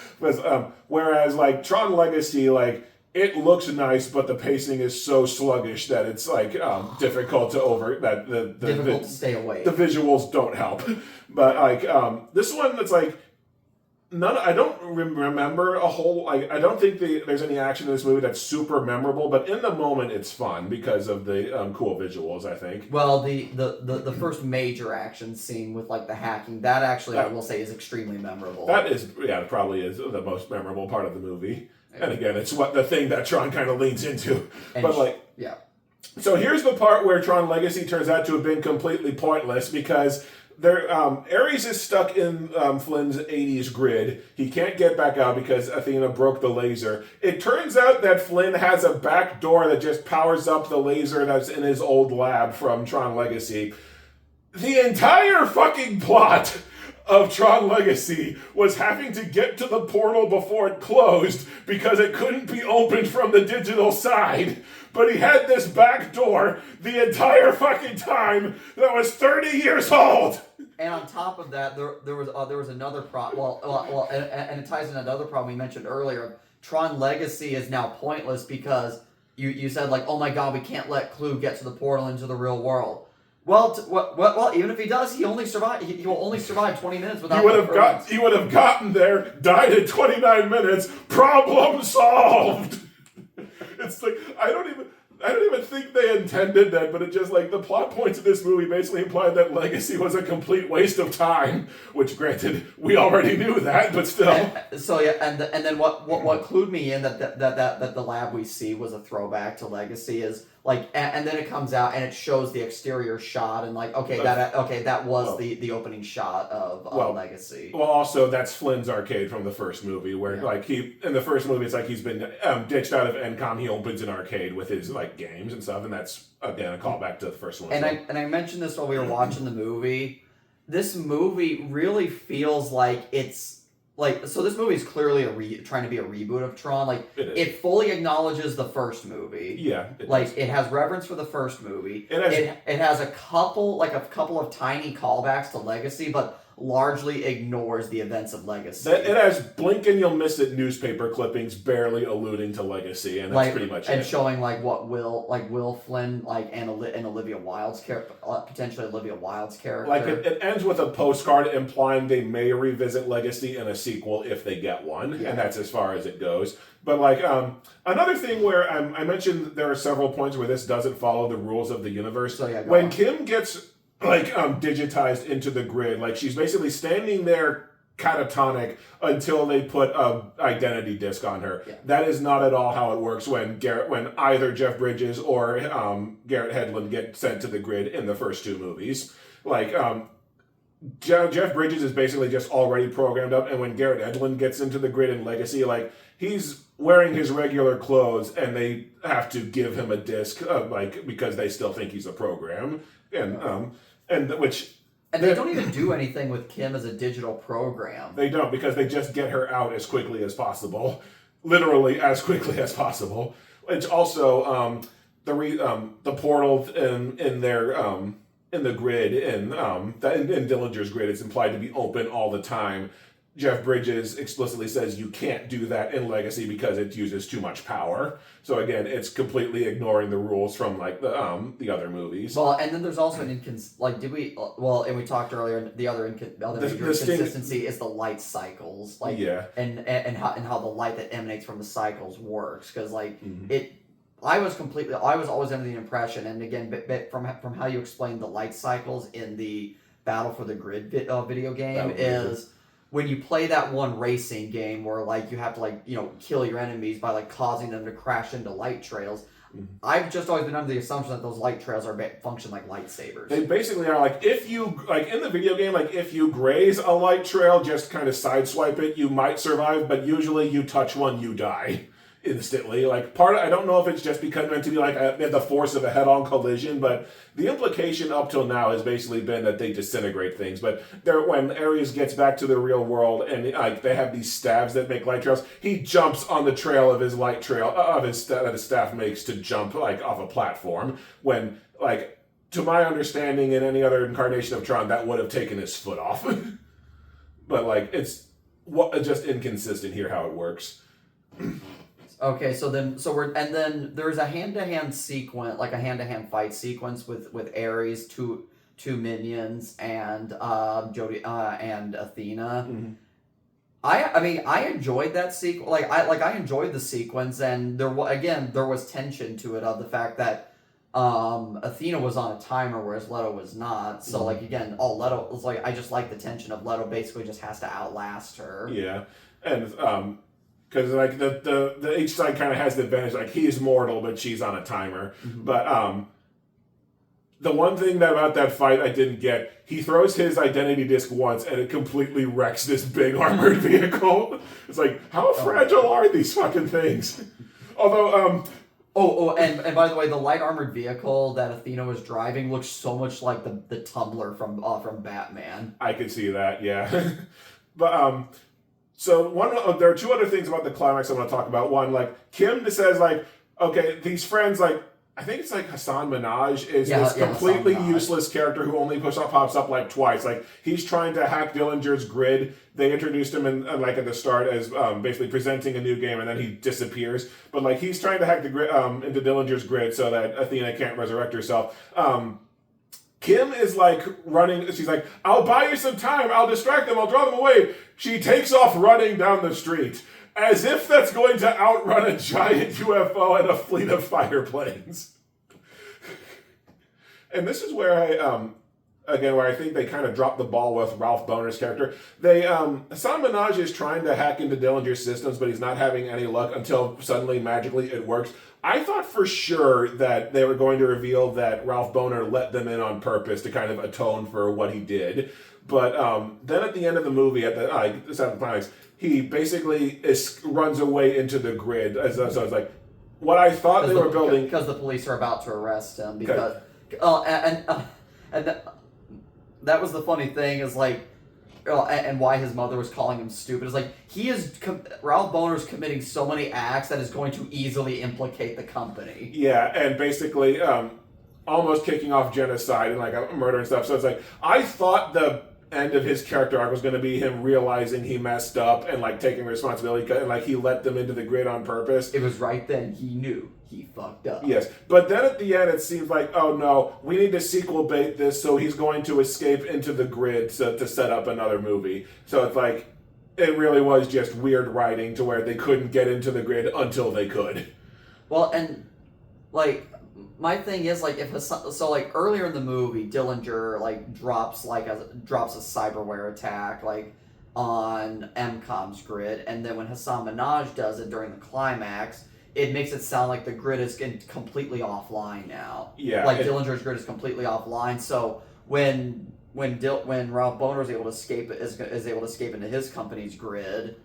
Whereas like Tron Legacy, like it looks nice, but the pacing is so sluggish that it's like difficult to stay awake. The visuals don't help. But like this one, that's like. I don't remember a whole. I don't think there's any action in this movie that's super memorable. But in the moment, it's fun because of the cool visuals. I think. Well, the first major action scene with like the hacking, that actually I will say is extremely memorable. That is, probably is the most memorable part of the movie. And again, it's the thing that Tron kind of leans into. Yeah. So here's the part where Tron Legacy turns out to have been completely pointless because. Ares is stuck in Flynn's 80s grid. He can't get back out because Athena broke the laser. It turns out that Flynn has a back door that just powers up the laser that's in his old lab from Tron Legacy. The entire fucking plot of Tron Legacy was having to get to the portal before it closed because it couldn't be opened from the digital side. But he had this back door the entire fucking time that was 30 years old. And on top of that, there was another problem. Well, and it ties in another problem we mentioned earlier. Tron Legacy is now pointless because you said like, oh my god, we can't let Clue get to the portal into the real world. Well, even if he does, he will only survive 20 minutes without. He would have gotten there, died in 29 minutes. Problem solved. It's like I don't even think they intended that, but it just like the plot points of this movie basically implied that Legacy was a complete waste of time. Which, granted, we already knew that, but still. And then what clued me in that the lab we see was a throwback to Legacy is like, and then it comes out and it shows the exterior shot and like that was the opening shot of Legacy. Well, also that's Flynn's arcade from the first movie, where like in the first movie it's like he's been ditched out of NCOM. He opens an arcade with his like games and stuff, and that's again a callback to the first one. And I mentioned this while we were watching the movie. This movie really feels like it's. So this movie is clearly trying to be a reboot of Tron. Like, it fully acknowledges the first movie. Yeah. It has reverence for the first movie. It has a couple of tiny callbacks to Legacy, but largely ignores the events of Legacy. It has blink and you'll miss it newspaper clippings barely alluding to Legacy, and that's pretty much it. And showing what Will Flynn and Olivia Wilde's character, potentially Olivia Wilde's character. Like it ends with a postcard implying they may revisit Legacy in a sequel if they get one, and that's as far as it goes. But another thing where I mentioned there are several points where this doesn't follow the rules of the universe. When Kim gets digitized into the grid, like she's basically standing there catatonic until they put a identity disc on her. Yeah. That is not at all how it works when either Jeff Bridges or Garrett Hedlund get sent to the grid in the first two movies. Jeff Bridges is basically just already programmed up, and when Garrett Hedlund gets into the grid in Legacy, he's wearing his regular clothes and they have to give him a disc because they still think he's a program. And they don't even do anything with Kim as a digital program. They don't, because they just get her out as quickly as possible, literally as quickly as possible. Which also the portal in the grid in Dillinger's grid is implied to be open all the time. Jeff Bridges explicitly says you can't do that in Legacy because it uses too much power. So again, it's completely ignoring the rules from the other movies. Well, and then there's also an and we talked earlier. The other major inconsistency is the light cycles, and how the light that emanates from the cycles works, because I was always under the impression, and again, from how you explained the light cycles in the Battle for the Grid video game is. When you play that one racing game where you have to kill your enemies by causing them to crash into light trails, I've just always been under the assumption that those light trails function like lightsabers. They basically are if you in the video game, if you graze a light trail, just kind of sideswipe it, you might survive, but usually you touch one, you die. instantly. Like I don't know if it's just because meant to be like the force of a head-on collision, but the implication up till now has basically been that they disintegrate things. But when Ares gets back to the real world and like they have these stabs that make light trails, he jumps on the trail of his light trail that his staff makes to jump like off a platform. When like to my understanding, in any other incarnation of Tron, that would have taken his foot off. But like it's just inconsistent here how it works. Okay, so then there's a hand-to-hand sequence, like a hand-to-hand fight sequence with Ares, two minions, and Jody and Athena. Mm-hmm. I enjoyed that sequence. I enjoyed the sequence, and there was tension to it of the fact that Athena was on a timer, whereas Leto was not. So Mm-hmm. like again, all Leto was like, I just like the tension of Leto basically just has to outlast her. Yeah, and because like the each side kind of has the advantage. Like he's mortal, but she's on a timer. Mm-hmm. But the one thing about that fight I didn't get, he throws his identity disc once and it completely wrecks this big armored vehicle. It's like, how fragile are these fucking things? Although and by the way, the light armored vehicle that Athena was driving looks so much like the Tumbler from Batman. I could see that, yeah. But so there are two other things about the climax I want to talk about. One, like Kim says, like, okay, these friends, like, I think it's like Hassan Minaj is this completely useless character who only pops up like twice. Like he's trying to hack Dillinger's grid. They introduced him in like at the start as basically presenting a new game, and then he disappears. But like he's trying to hack the grid into Dillinger's grid so that Athena can't resurrect herself. Kim is like running. She's like, "I'll buy you some time. I'll distract them. I'll draw them away." She takes off running down the street, as if that's going to outrun a giant UFO and a fleet of fighter planes. And this is where where I think they kind of dropped the ball with Ralph Boner's character. Hassan Minaj is trying to hack into Dillinger's systems, but he's not having any luck until suddenly, magically, it works. I thought for sure that they were going to reveal that Ralph Boner let them in on purpose to kind of atone for what he did. But then at the end of the movie, at the climax, he basically runs away into the grid. So it's like, what I thought they were building... Because the police are about to arrest him. Because that was the funny thing, is like... and why his mother was calling him stupid. Is like, Ralph Boner's committing so many acts that is going to easily implicate the company. Yeah, and basically almost kicking off genocide and like murder and stuff. So it's like, I thought the end of his character arc was going to be him realizing he messed up and like taking responsibility, and like he let them into the grid on purpose. It was right then he knew he fucked up. Yes, but then at the end it seems like, oh no, we need to sequel bait this, so he's going to escape into the grid to set up another movie. So it's like, it really was just weird writing to where they couldn't get into the grid until they could. Well, and like, my thing is, like, if Hassan, so like earlier in the movie, Dillinger like drops a cyberware attack like on MCOM's grid, and then when Hassan Minaj does it during the climax, it makes it sound like the grid is completely offline now. Yeah, like Dillinger's grid is completely offline. So when Ralph Boner is able to escape into his company's grid,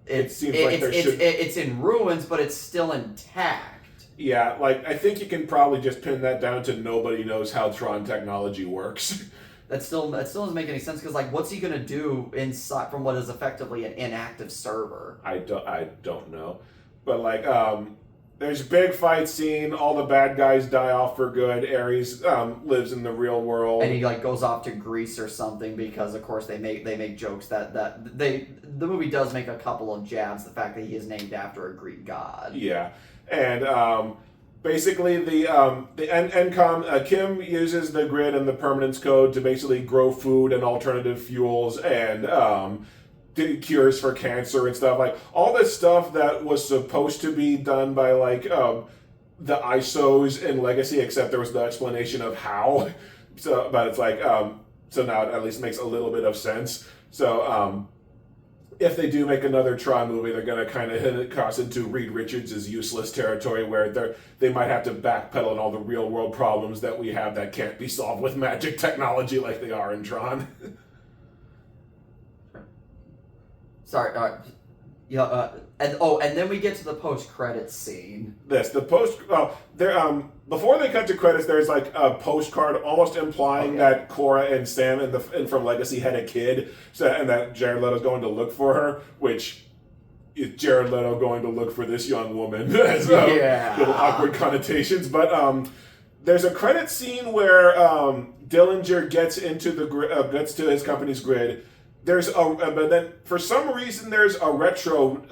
it seems like it's in ruins, but it's still intact. Yeah, like, I think you can probably just pin that down to nobody knows how Tron technology works. That still doesn't make any sense, because, like, what's he gonna do inside from what is effectively an inactive server? I don't know. But, like, there's a big fight scene, all the bad guys die off for good, Ares lives in the real world. And he, like, goes off to Greece or something, because, of course, they make jokes the movie does make a couple of jabs, the fact that he is named after a Greek god. Yeah. And basically, the NCOM, Kim uses the grid and the permanence code to basically grow food and alternative fuels and cures for cancer and stuff. Like, all this stuff that was supposed to be done by, like, the ISOs in Legacy, except there was no explanation of how. So, but it's like, so now it at least makes a little bit of sense. So, if they do make another Tron movie, they're going to kind of cross into Reed Richards' useless territory, where they might have to backpedal on all the real world problems that we have that can't be solved with magic technology like they are in Tron. Sorry, Yeah, and then we get to the post-credits scene. Before they cut to credits, there's like a postcard almost implying that Cora and Sam and from Legacy had a kid, and that Jared Leto's going to look for her, which is Jared Leto going to look for this young woman? Has little awkward connotations, but there's a credit scene where Dillinger gets into gets to his company's grid. But then for some reason there's a retro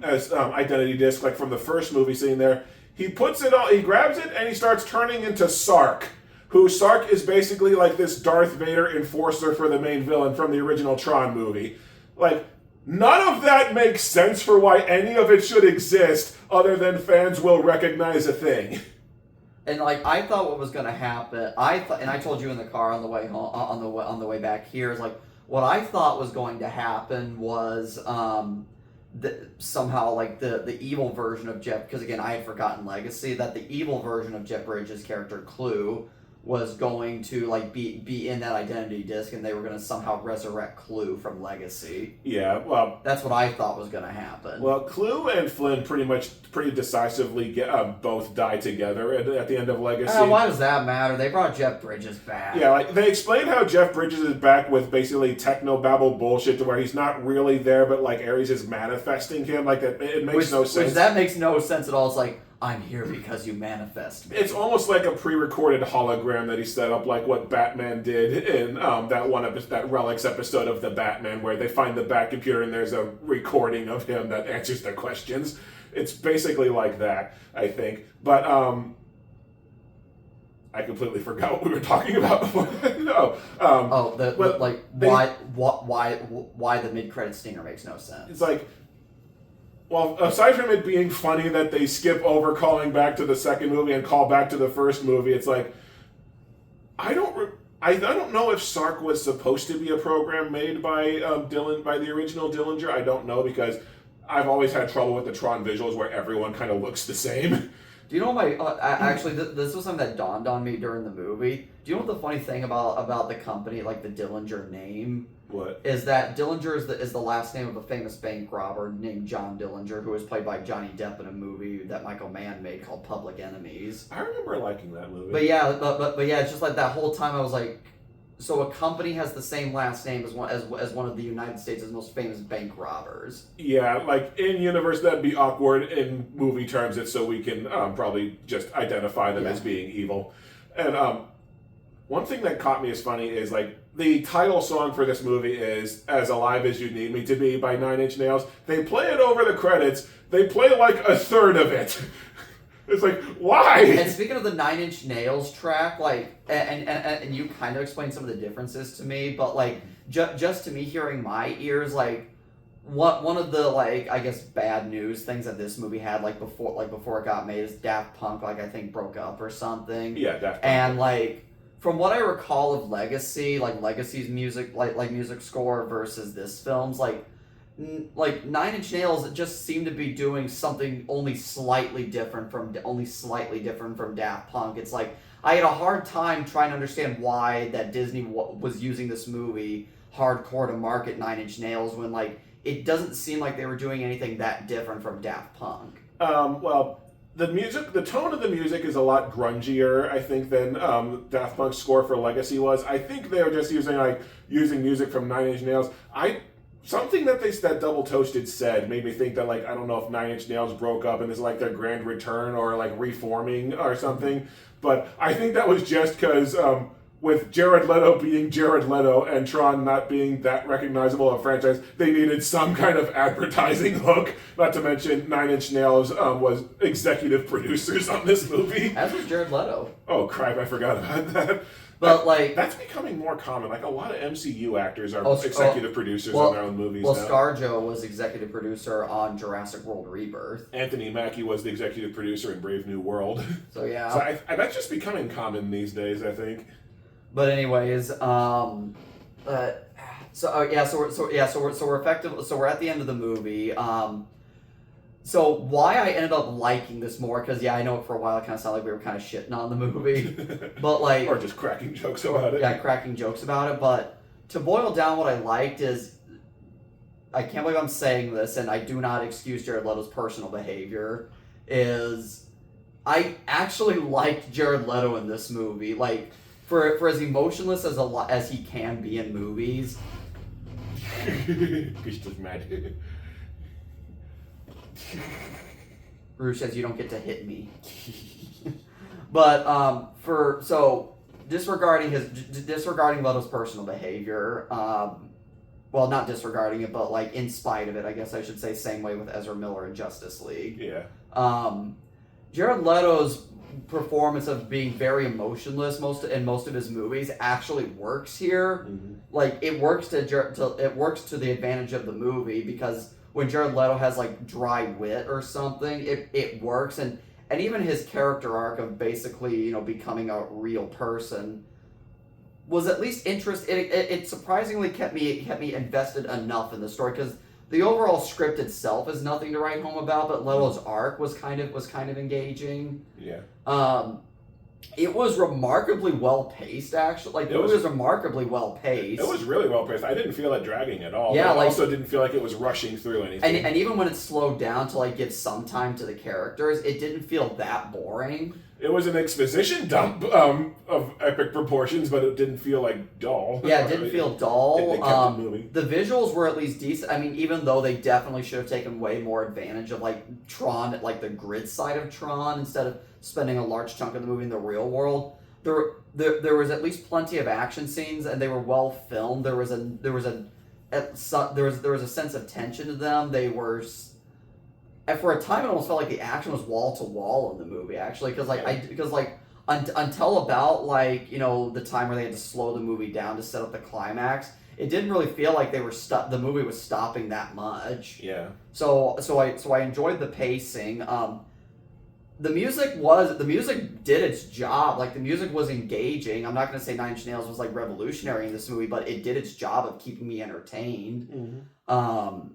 identity disc like from the first movie sitting there. He puts it on, he grabs it, and he starts turning into Sark. Sark is basically like this Darth Vader enforcer for the main villain from the original Tron movie. Like, none of that makes sense for why any of it should exist, other than fans will recognize a thing. And like, I thought what was going to happen, and I told you in the car on the way home, on the way back here, is like, what I thought was going to happen was somehow like the evil version of Jeff, because again I had forgotten Legacy, that the evil version of Jeff Bridges' character Clue was going to like be in that identity disc, and they were going to somehow resurrect Clue from Legacy. Yeah, well, that's what I thought was going to happen. Well, Clue and Flynn pretty decisively both die together at the end of Legacy. Why does that matter? They brought Jeff Bridges back. Yeah, like they explained how Jeff Bridges is back with basically techno-babble bullshit to where he's not really there, but like Ares is manifesting him. Like that, it makes no sense. That makes no sense at all. It's like, I'm here because you manifest me. It's almost like a pre-recorded hologram that he set up, like what Batman did in that Relics episode of the Batman, where they find the Bat computer and there's a recording of him that answers their questions. It's basically like that, I think. But I completely forgot what we were talking about before. No. Why the mid-credit stinger makes no sense. It's like, well, aside from it being funny that they skip over calling back to the second movie and call back to the first movie, it's like, I don't know if Sark was supposed to be a program made by the original Dillinger. I don't know, because I've always had trouble with the Tron visuals where everyone kind of looks the same. Do you know actually, this was something that dawned on me during the movie. Do you know what the funny thing about the company, like the Dillinger name? What? Is that Dillinger is the last name of a famous bank robber named John Dillinger, who was played by Johnny Depp in a movie that Michael Mann made called Public Enemies. I remember liking that movie. But yeah, but yeah, it's just like that whole time I was like, so a company has the same last name as one of the United States' most famous bank robbers. Yeah, like in universe that'd be awkward. In movie terms, it's so we can probably just identify them as being evil. And one thing that caught me as funny is like the title song for this movie is "As Alive as You Need Me to Be" by Nine Inch Nails. They play it over the credits. They play like a third of it. It's like, why? And speaking of the Nine Inch Nails track, like, and you kind of explained some of the differences to me, but like, just to me hearing my ears, like, one of the like I guess bad news things that this movie had before it got made is Daft Punk, like, I think broke up or something. Yeah, Daft Punk. And like, from what I recall of Legacy, like Legacy's music, like music score versus this film's, like Nine Inch Nails just seemed to be doing something only slightly different from Daft Punk. It's like I had a hard time trying to understand why that Disney was using this movie hardcore to market Nine Inch Nails when like it doesn't seem like they were doing anything that different from Daft Punk. Well, the tone of the music is a lot grungier, I think, than Daft Punk's score for Legacy was. I think they were just using music from Nine Inch Nails. Something that Double Toasted said made me think that, like, I don't know if Nine Inch Nails broke up and this is like their grand return or like reforming or something, but I think that was just because with Jared Leto being Jared Leto and Tron not being that recognizable a franchise, they needed some kind of advertising hook. Not to mention Nine Inch Nails was executive producers on this movie. As was Jared Leto. Oh crap, I forgot about that. But like that's becoming more common. Like a lot of MCU actors are executive producers on their own movies now. Well, ScarJo was executive producer on Jurassic World Rebirth. Anthony Mackie was the executive producer in Brave New World. So yeah. So that's just becoming common these days, I think. But anyways, so we're effective. So we're at the end of the movie. So why I ended up liking this more, because I know for a while it kind of sounded like we were kind of shitting on the movie, but like, or just cracking jokes about it. Yeah, cracking jokes about it. But to boil down, what I liked is I can't believe I'm saying this, and I do not excuse Jared Leto's personal behavior, is I actually liked Jared Leto in this movie. Like, for as emotionless as he can be in movies. Just mad. Rouge says you don't get to hit me. But disregarding Leto's personal behavior, well, not disregarding it, but like in spite of it, I guess I should say, same way with Ezra Miller in Justice League. Yeah. Jared Leto's performance of being very emotionless in most of his movies actually works here. Mm-hmm. Like, it works to the advantage of the movie, because when Jared Leto has like dry wit or something, it works, and even his character arc of basically, becoming a real person was at least it surprisingly kept me invested enough in the story, because the overall script itself is nothing to write home about, but Leto's arc was kind of engaging. Yeah. It was remarkably well paced, actually. Like, it was remarkably well paced. It was really well paced. I didn't feel it dragging at all. Yeah, I also didn't feel like it was rushing through anything. And even when it slowed down to like give some time to the characters, it didn't feel that boring. It was an exposition dump of epic proportions, but it didn't feel like dull. Yeah, it didn't feel dull. It kept it moving. The visuals were at least decent. I mean, even though they definitely should have taken way more advantage of like Tron, like the grid side of Tron, instead of spending a large chunk of the movie in the real world. There was at least plenty of action scenes, and they were well filmed. There was a sense of tension to them. They were. And for a time, it almost felt like the action was wall to wall in the movie, actually, because until about the time where they had to slow the movie down to set up the climax, it didn't really feel like the movie was stopping that much. Yeah. So I enjoyed the pacing. The music did its job. Like, the music was engaging. I'm not going to say Nine Inch Nails was like revolutionary in this movie, but it did its job of keeping me entertained. Mm-hmm.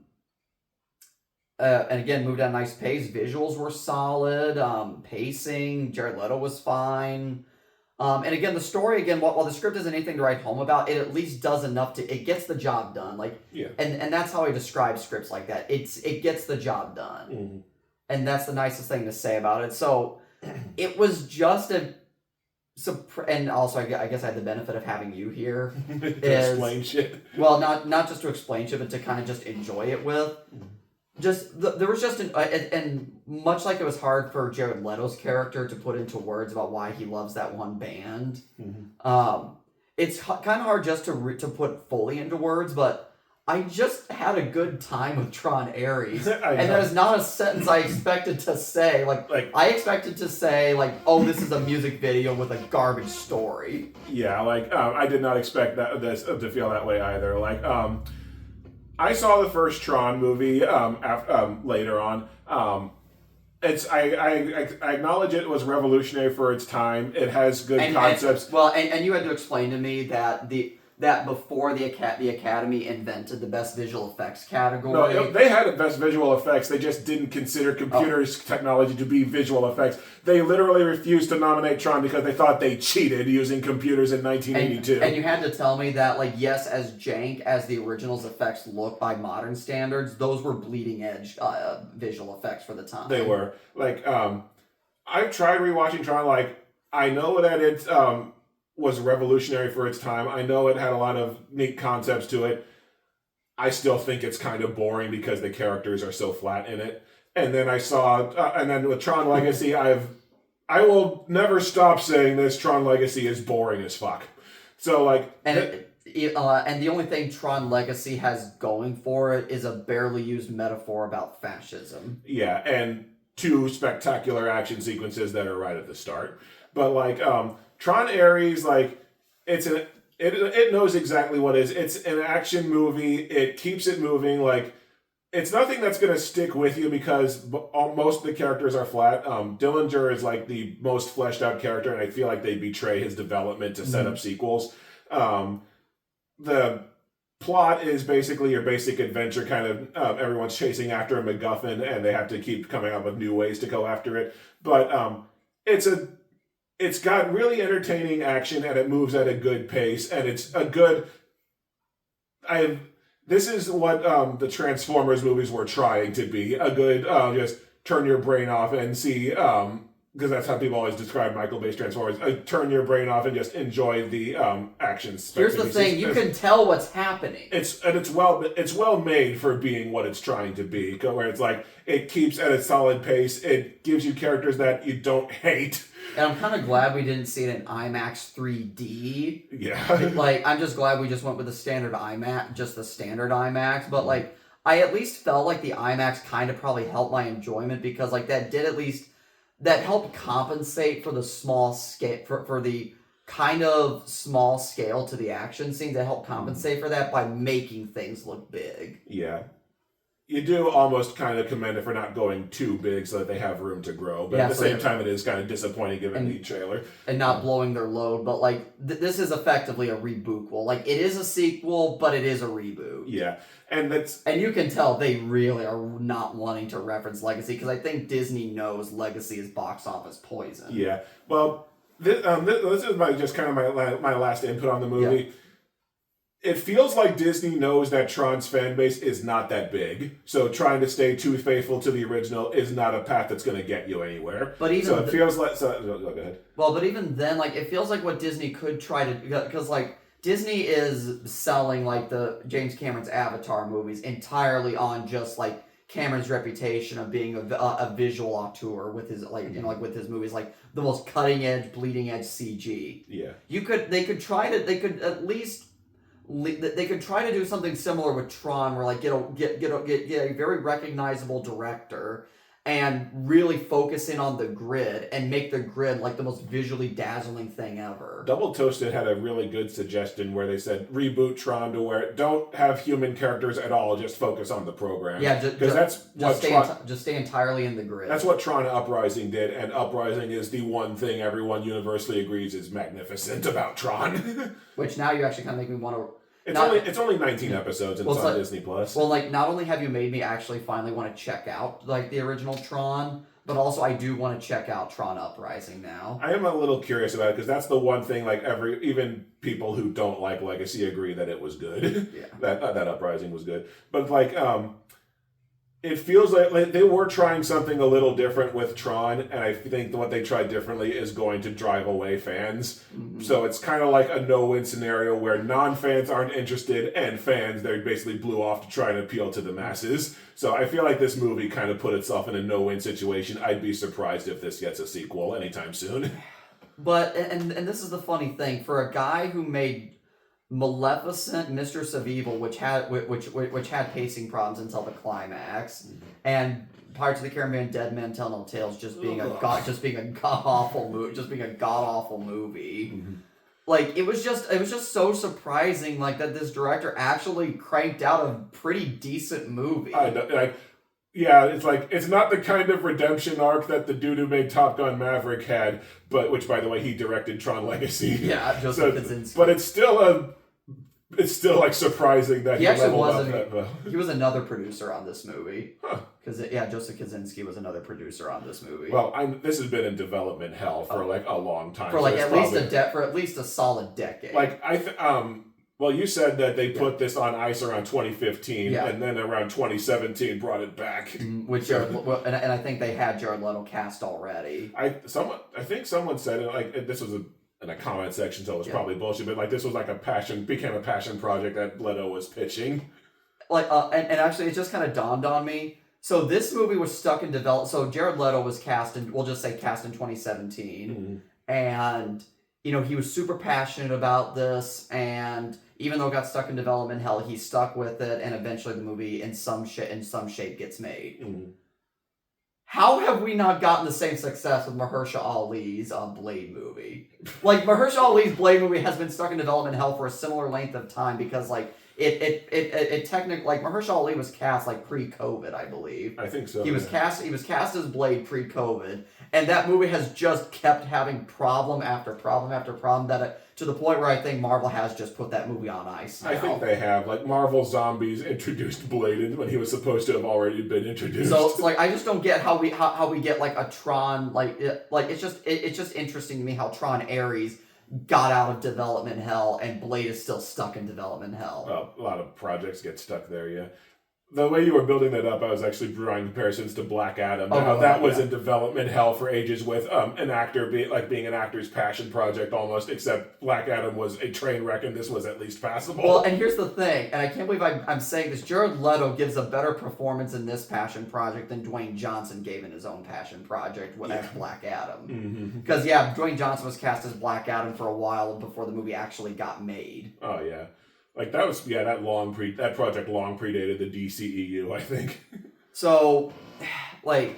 And again, moved at a nice pace. Visuals were solid. Pacing, Jared Leto was fine. And again, the story, while the script isn't anything to write home about, it at least does enough it gets the job done. Like, yeah. And that's how I describe scripts like that. It gets the job done. Mm-hmm. And that's the nicest thing to say about it. So it was just and also I guess I had the benefit of having you here. To explain shit. Well, not just to explain shit, but to kind of just enjoy it with. There was just and much like it was hard for Jared Leto's character to put into words about why he loves that one band. Mm-hmm. It's kind of hard just to put fully into words, but I just had a good time with Tron Ares, and that is not a sentence I expected to say. Like I expected to say oh, this is a music video with a garbage story. Yeah, I did not expect this to feel that way either. I saw the first Tron movie later on. I acknowledge it was revolutionary for its time. It has good concepts. And you had to explain to me that before the Academy invented the best visual effects category. No, they had the best visual effects. They just didn't consider computers technology to be visual effects. They literally refused to nominate Tron because they thought they cheated using computers in 1982. And you had to tell me that, yes, as jank as the original's effects look by modern standards, those were bleeding edge visual effects for the time. They were. I've tried rewatching Tron. I know that it's was revolutionary for its time. I know it had a lot of neat concepts to it. I still think it's kind of boring because the characters are so flat in it. And then I saw, and then with Tron Legacy, I will never stop saying this, Tron Legacy is boring as fuck. So and the only thing Tron Legacy has going for it is a barely used metaphor about fascism. Yeah, and 2 spectacular action sequences that are right at the start. But Tron Ares, it knows exactly what it is. It's an action movie. It keeps it moving. It's nothing that's going to stick with you because most of the characters are flat. Dillinger is the most fleshed out character, and I feel like they betray his development to set up sequels. The plot is basically your basic adventure, kind of everyone's chasing after a MacGuffin, and they have to keep coming up with new ways to go after it. But it's got really entertaining action, and it moves at a good pace, and it's a good... this is what the Transformers movies were trying to be. A good, just turn your brain off and see, because that's how people always describe Michael Bay's Transformers. Turn your brain off and just enjoy the action. Here's the thing: you can tell what's happening. It's well made for being what it's trying to be. Where it's like it keeps at a solid pace. It gives you characters that you don't hate. And I'm kind of glad we didn't see it in IMAX 3D. Yeah. Like, I'm just glad we just went with the standard IMAX, just the standard IMAX. But, like, I at least felt like the IMAX kind of probably helped my enjoyment because, like, that helped compensate for the small scale, for the kind of small scale to the action scenes. That helped compensate for that by making things look big. Yeah. You do almost kind of commend it for not going too big so that they have room to grow. But at the same time, it is kind of disappointing given the trailer. And not blowing their load. But, like, this is effectively a rebootquel. Like, it is a sequel, but it is a reboot. Yeah. And you can tell they really are not wanting to reference Legacy, because I think Disney knows Legacy is box office poison. Yeah. Well, this is just kind of my last input on the movie. Yeah. It feels like Disney knows that Tron's fan base is not that big, so trying to stay too faithful to the original is not a path that's going to get you anywhere. But even so it feels like go ahead. Well, but even then, like, it feels like what Disney could try to, because like Disney is selling like the James Cameron's Avatar movies entirely on just like Cameron's reputation of being a visual auteur with his with his movies, like the most cutting edge, bleeding edge CG. Yeah, they could try to do something similar with Tron, where like get a very recognizable director and really focus in on the grid and make the grid like the most visually dazzling thing ever. Double Toasted had a really good suggestion where they said reboot Tron to where don't have human characters at all, just focus on the program. Yeah, just stay entirely in the grid. That's what Tron Uprising did, and Uprising is the one thing everyone universally agrees is magnificent about Tron. Which now you actually kind of make me want to. It's only 19 episodes and it's on Disney Plus. Well, like, not only have you made me actually finally want to check out like the original Tron, but also I do want to check out Tron Uprising now. I am a little curious about it because that's the one thing like even people who don't like Legacy agree that it was good. Yeah. that Uprising was good. But like it feels like they were trying something a little different with Tron, and I think what they tried differently is going to drive away fans. Mm-hmm. So it's kind of like a no-win scenario where non-fans aren't interested, and fans, they basically blew off to try and appeal to the masses. So I feel like this movie kind of put itself in a no-win situation. I'd be surprised if this gets a sequel anytime soon. But, and this is the funny thing, for a guy who made Maleficent, Mistress of Evil, which had pacing problems until the climax, and Pirates of the Caribbean: Dead Men Tell No Tales just being a god awful movie. Mm-hmm. Like it was just so surprising, like that this director actually cranked out a pretty decent movie. Yeah, it's like, it's not the kind of redemption arc that the dude who made Top Gun Maverick had, but which, by the way, he directed Tron Legacy. Yeah, Joseph Kosinski. But it's still like surprising that he leveled up that well. He was another producer on this movie. Huh. Because Joseph Kosinski was another producer on this movie. Well, this has been in development hell for like a long time. For like at least a solid decade. Like well, you said that they put this on ice around 2015, and then around 2017 brought it back. Which and I think they had Jared Leto cast already. I think someone said it, like this was in a comment section, so it was probably bullshit. But like this was like became a passion project that Leto was pitching. Like and actually, it just kind of dawned on me. So this movie was stuck in development. So Jared Leto was cast in 2017, and he was super passionate about this, and even though it got stuck in development hell, he stuck with it, and eventually the movie in some shape gets made. Mm-hmm. How have we not gotten the same success with Mahershala Ali's Blade movie? Like, Mahershala Ali's Blade movie has been stuck in development hell for a similar length of time because, like, it technically, like, Mahershala Ali was cast like pre-COVID, I believe. I think so. He was cast as Blade pre-COVID, and that movie has just kept having problem after problem after problem to the point where I think Marvel has just put that movie on ice now. I think they have. Like, Marvel Zombies introduced Blade when he was supposed to have already been introduced. So it's like, I just don't get how we get like a Tron, it's just interesting to me how Tron Ares got out of development hell, and Blade is still stuck in development hell. Well, a lot of projects get stuck there, yeah. The way you were building that up, I was actually drawing comparisons to Black Adam. How that was in development hell for ages with an actor being an actor's passion project almost, except Black Adam was a train wreck and this was at least passable. Well, and here's the thing, and I can't believe I'm saying this, Jared Leto gives a better performance in this passion project than Dwayne Johnson gave in his own passion project as Black Adam. Because, Dwayne Johnson was cast as Black Adam for a while before the movie actually got made. Oh, yeah. Like, that was, that project long predated the DCEU, I think. So, like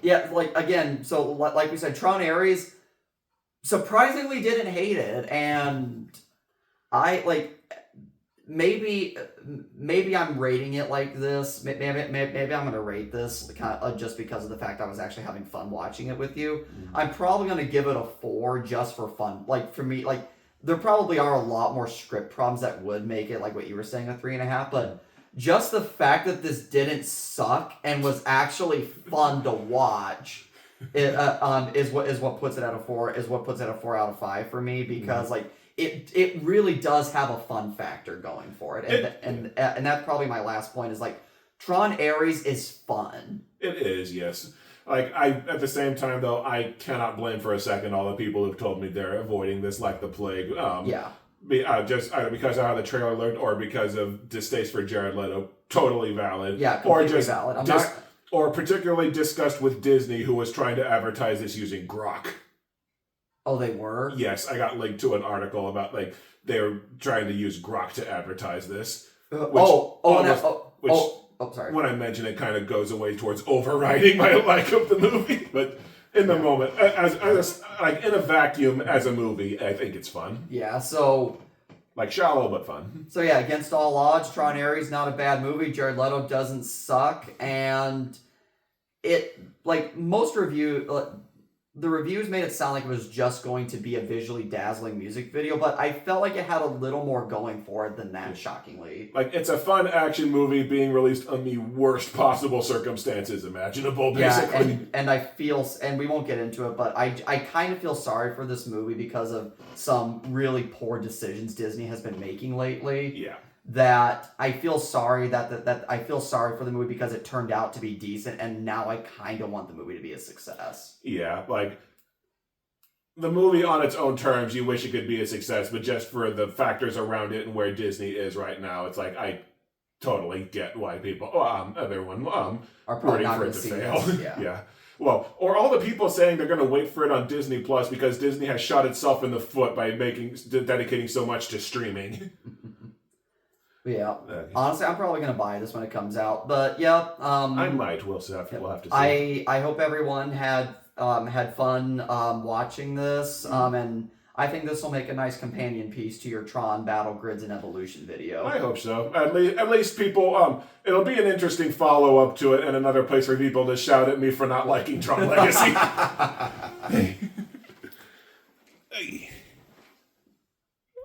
we said, Tron Ares surprisingly didn't hate it, and I, maybe I'm rating it like this. Maybe I'm going to rate this kind of just because of the fact I was actually having fun watching it with you. I'm probably going to give it a 4 just for fun. For me, there probably are a lot more script problems that would make it, like what you were saying, a 3.5, but just the fact that this didn't suck and was actually fun to watch is what puts it at a 4, is what puts it at a 4 out of 5 for me, because it really does have a fun factor going for it. And that's probably my last point, is Tron Ares is fun. It is, yes. At the same time, though, I cannot blame for a second all the people who've told me they're avoiding this like the plague. Just either because of how the trailer looked or because of distaste for Jared Leto. Totally valid. Yeah, completely valid. Or particularly disgust with Disney, who was trying to advertise this using Grok. Oh, they were? Yes, I got linked to an article about, they were trying to use Grok to advertise this. Sorry. When I mention it, kind of goes away towards overriding my like of the movie. But in the moment, as in a vacuum, as a movie, I think it's fun. Yeah, so... shallow, but fun. So yeah, against all odds, Tron Ares, not a bad movie. Jared Leto doesn't suck. And it, the reviews made it sound like it was just going to be a visually dazzling music video, but I felt like it had a little more going for it than that, shockingly. It's a fun action movie being released on the worst possible circumstances imaginable, basically. Yeah, and I feel, and we won't get into it, but I kind of feel sorry for this movie because of some really poor decisions Disney has been making lately. Yeah. That I feel sorry that I feel sorry for the movie because it turned out to be decent, and now I kind of want the movie to be a success. Yeah, the movie on its own terms, you wish it could be a success, but just for the factors around it and where Disney is right now, it's I totally get why people, everyone, are probably rooting not for it to to see fail. this. Yeah. Yeah. Well, or all the people saying they're going to wait for it on Disney Plus because Disney has shot itself in the foot by dedicating so much to streaming. Yeah. Okay. Honestly, I'm probably going to buy this when it comes out. But yeah. I might. We'll have to see. I hope everyone had fun watching this. And I think this will make a nice companion piece to your Tron Battle Grids and Evolution video. I hope so. At least people, it'll be an interesting follow-up to it and another place for people to shout at me for not liking Tron Legacy. Hey.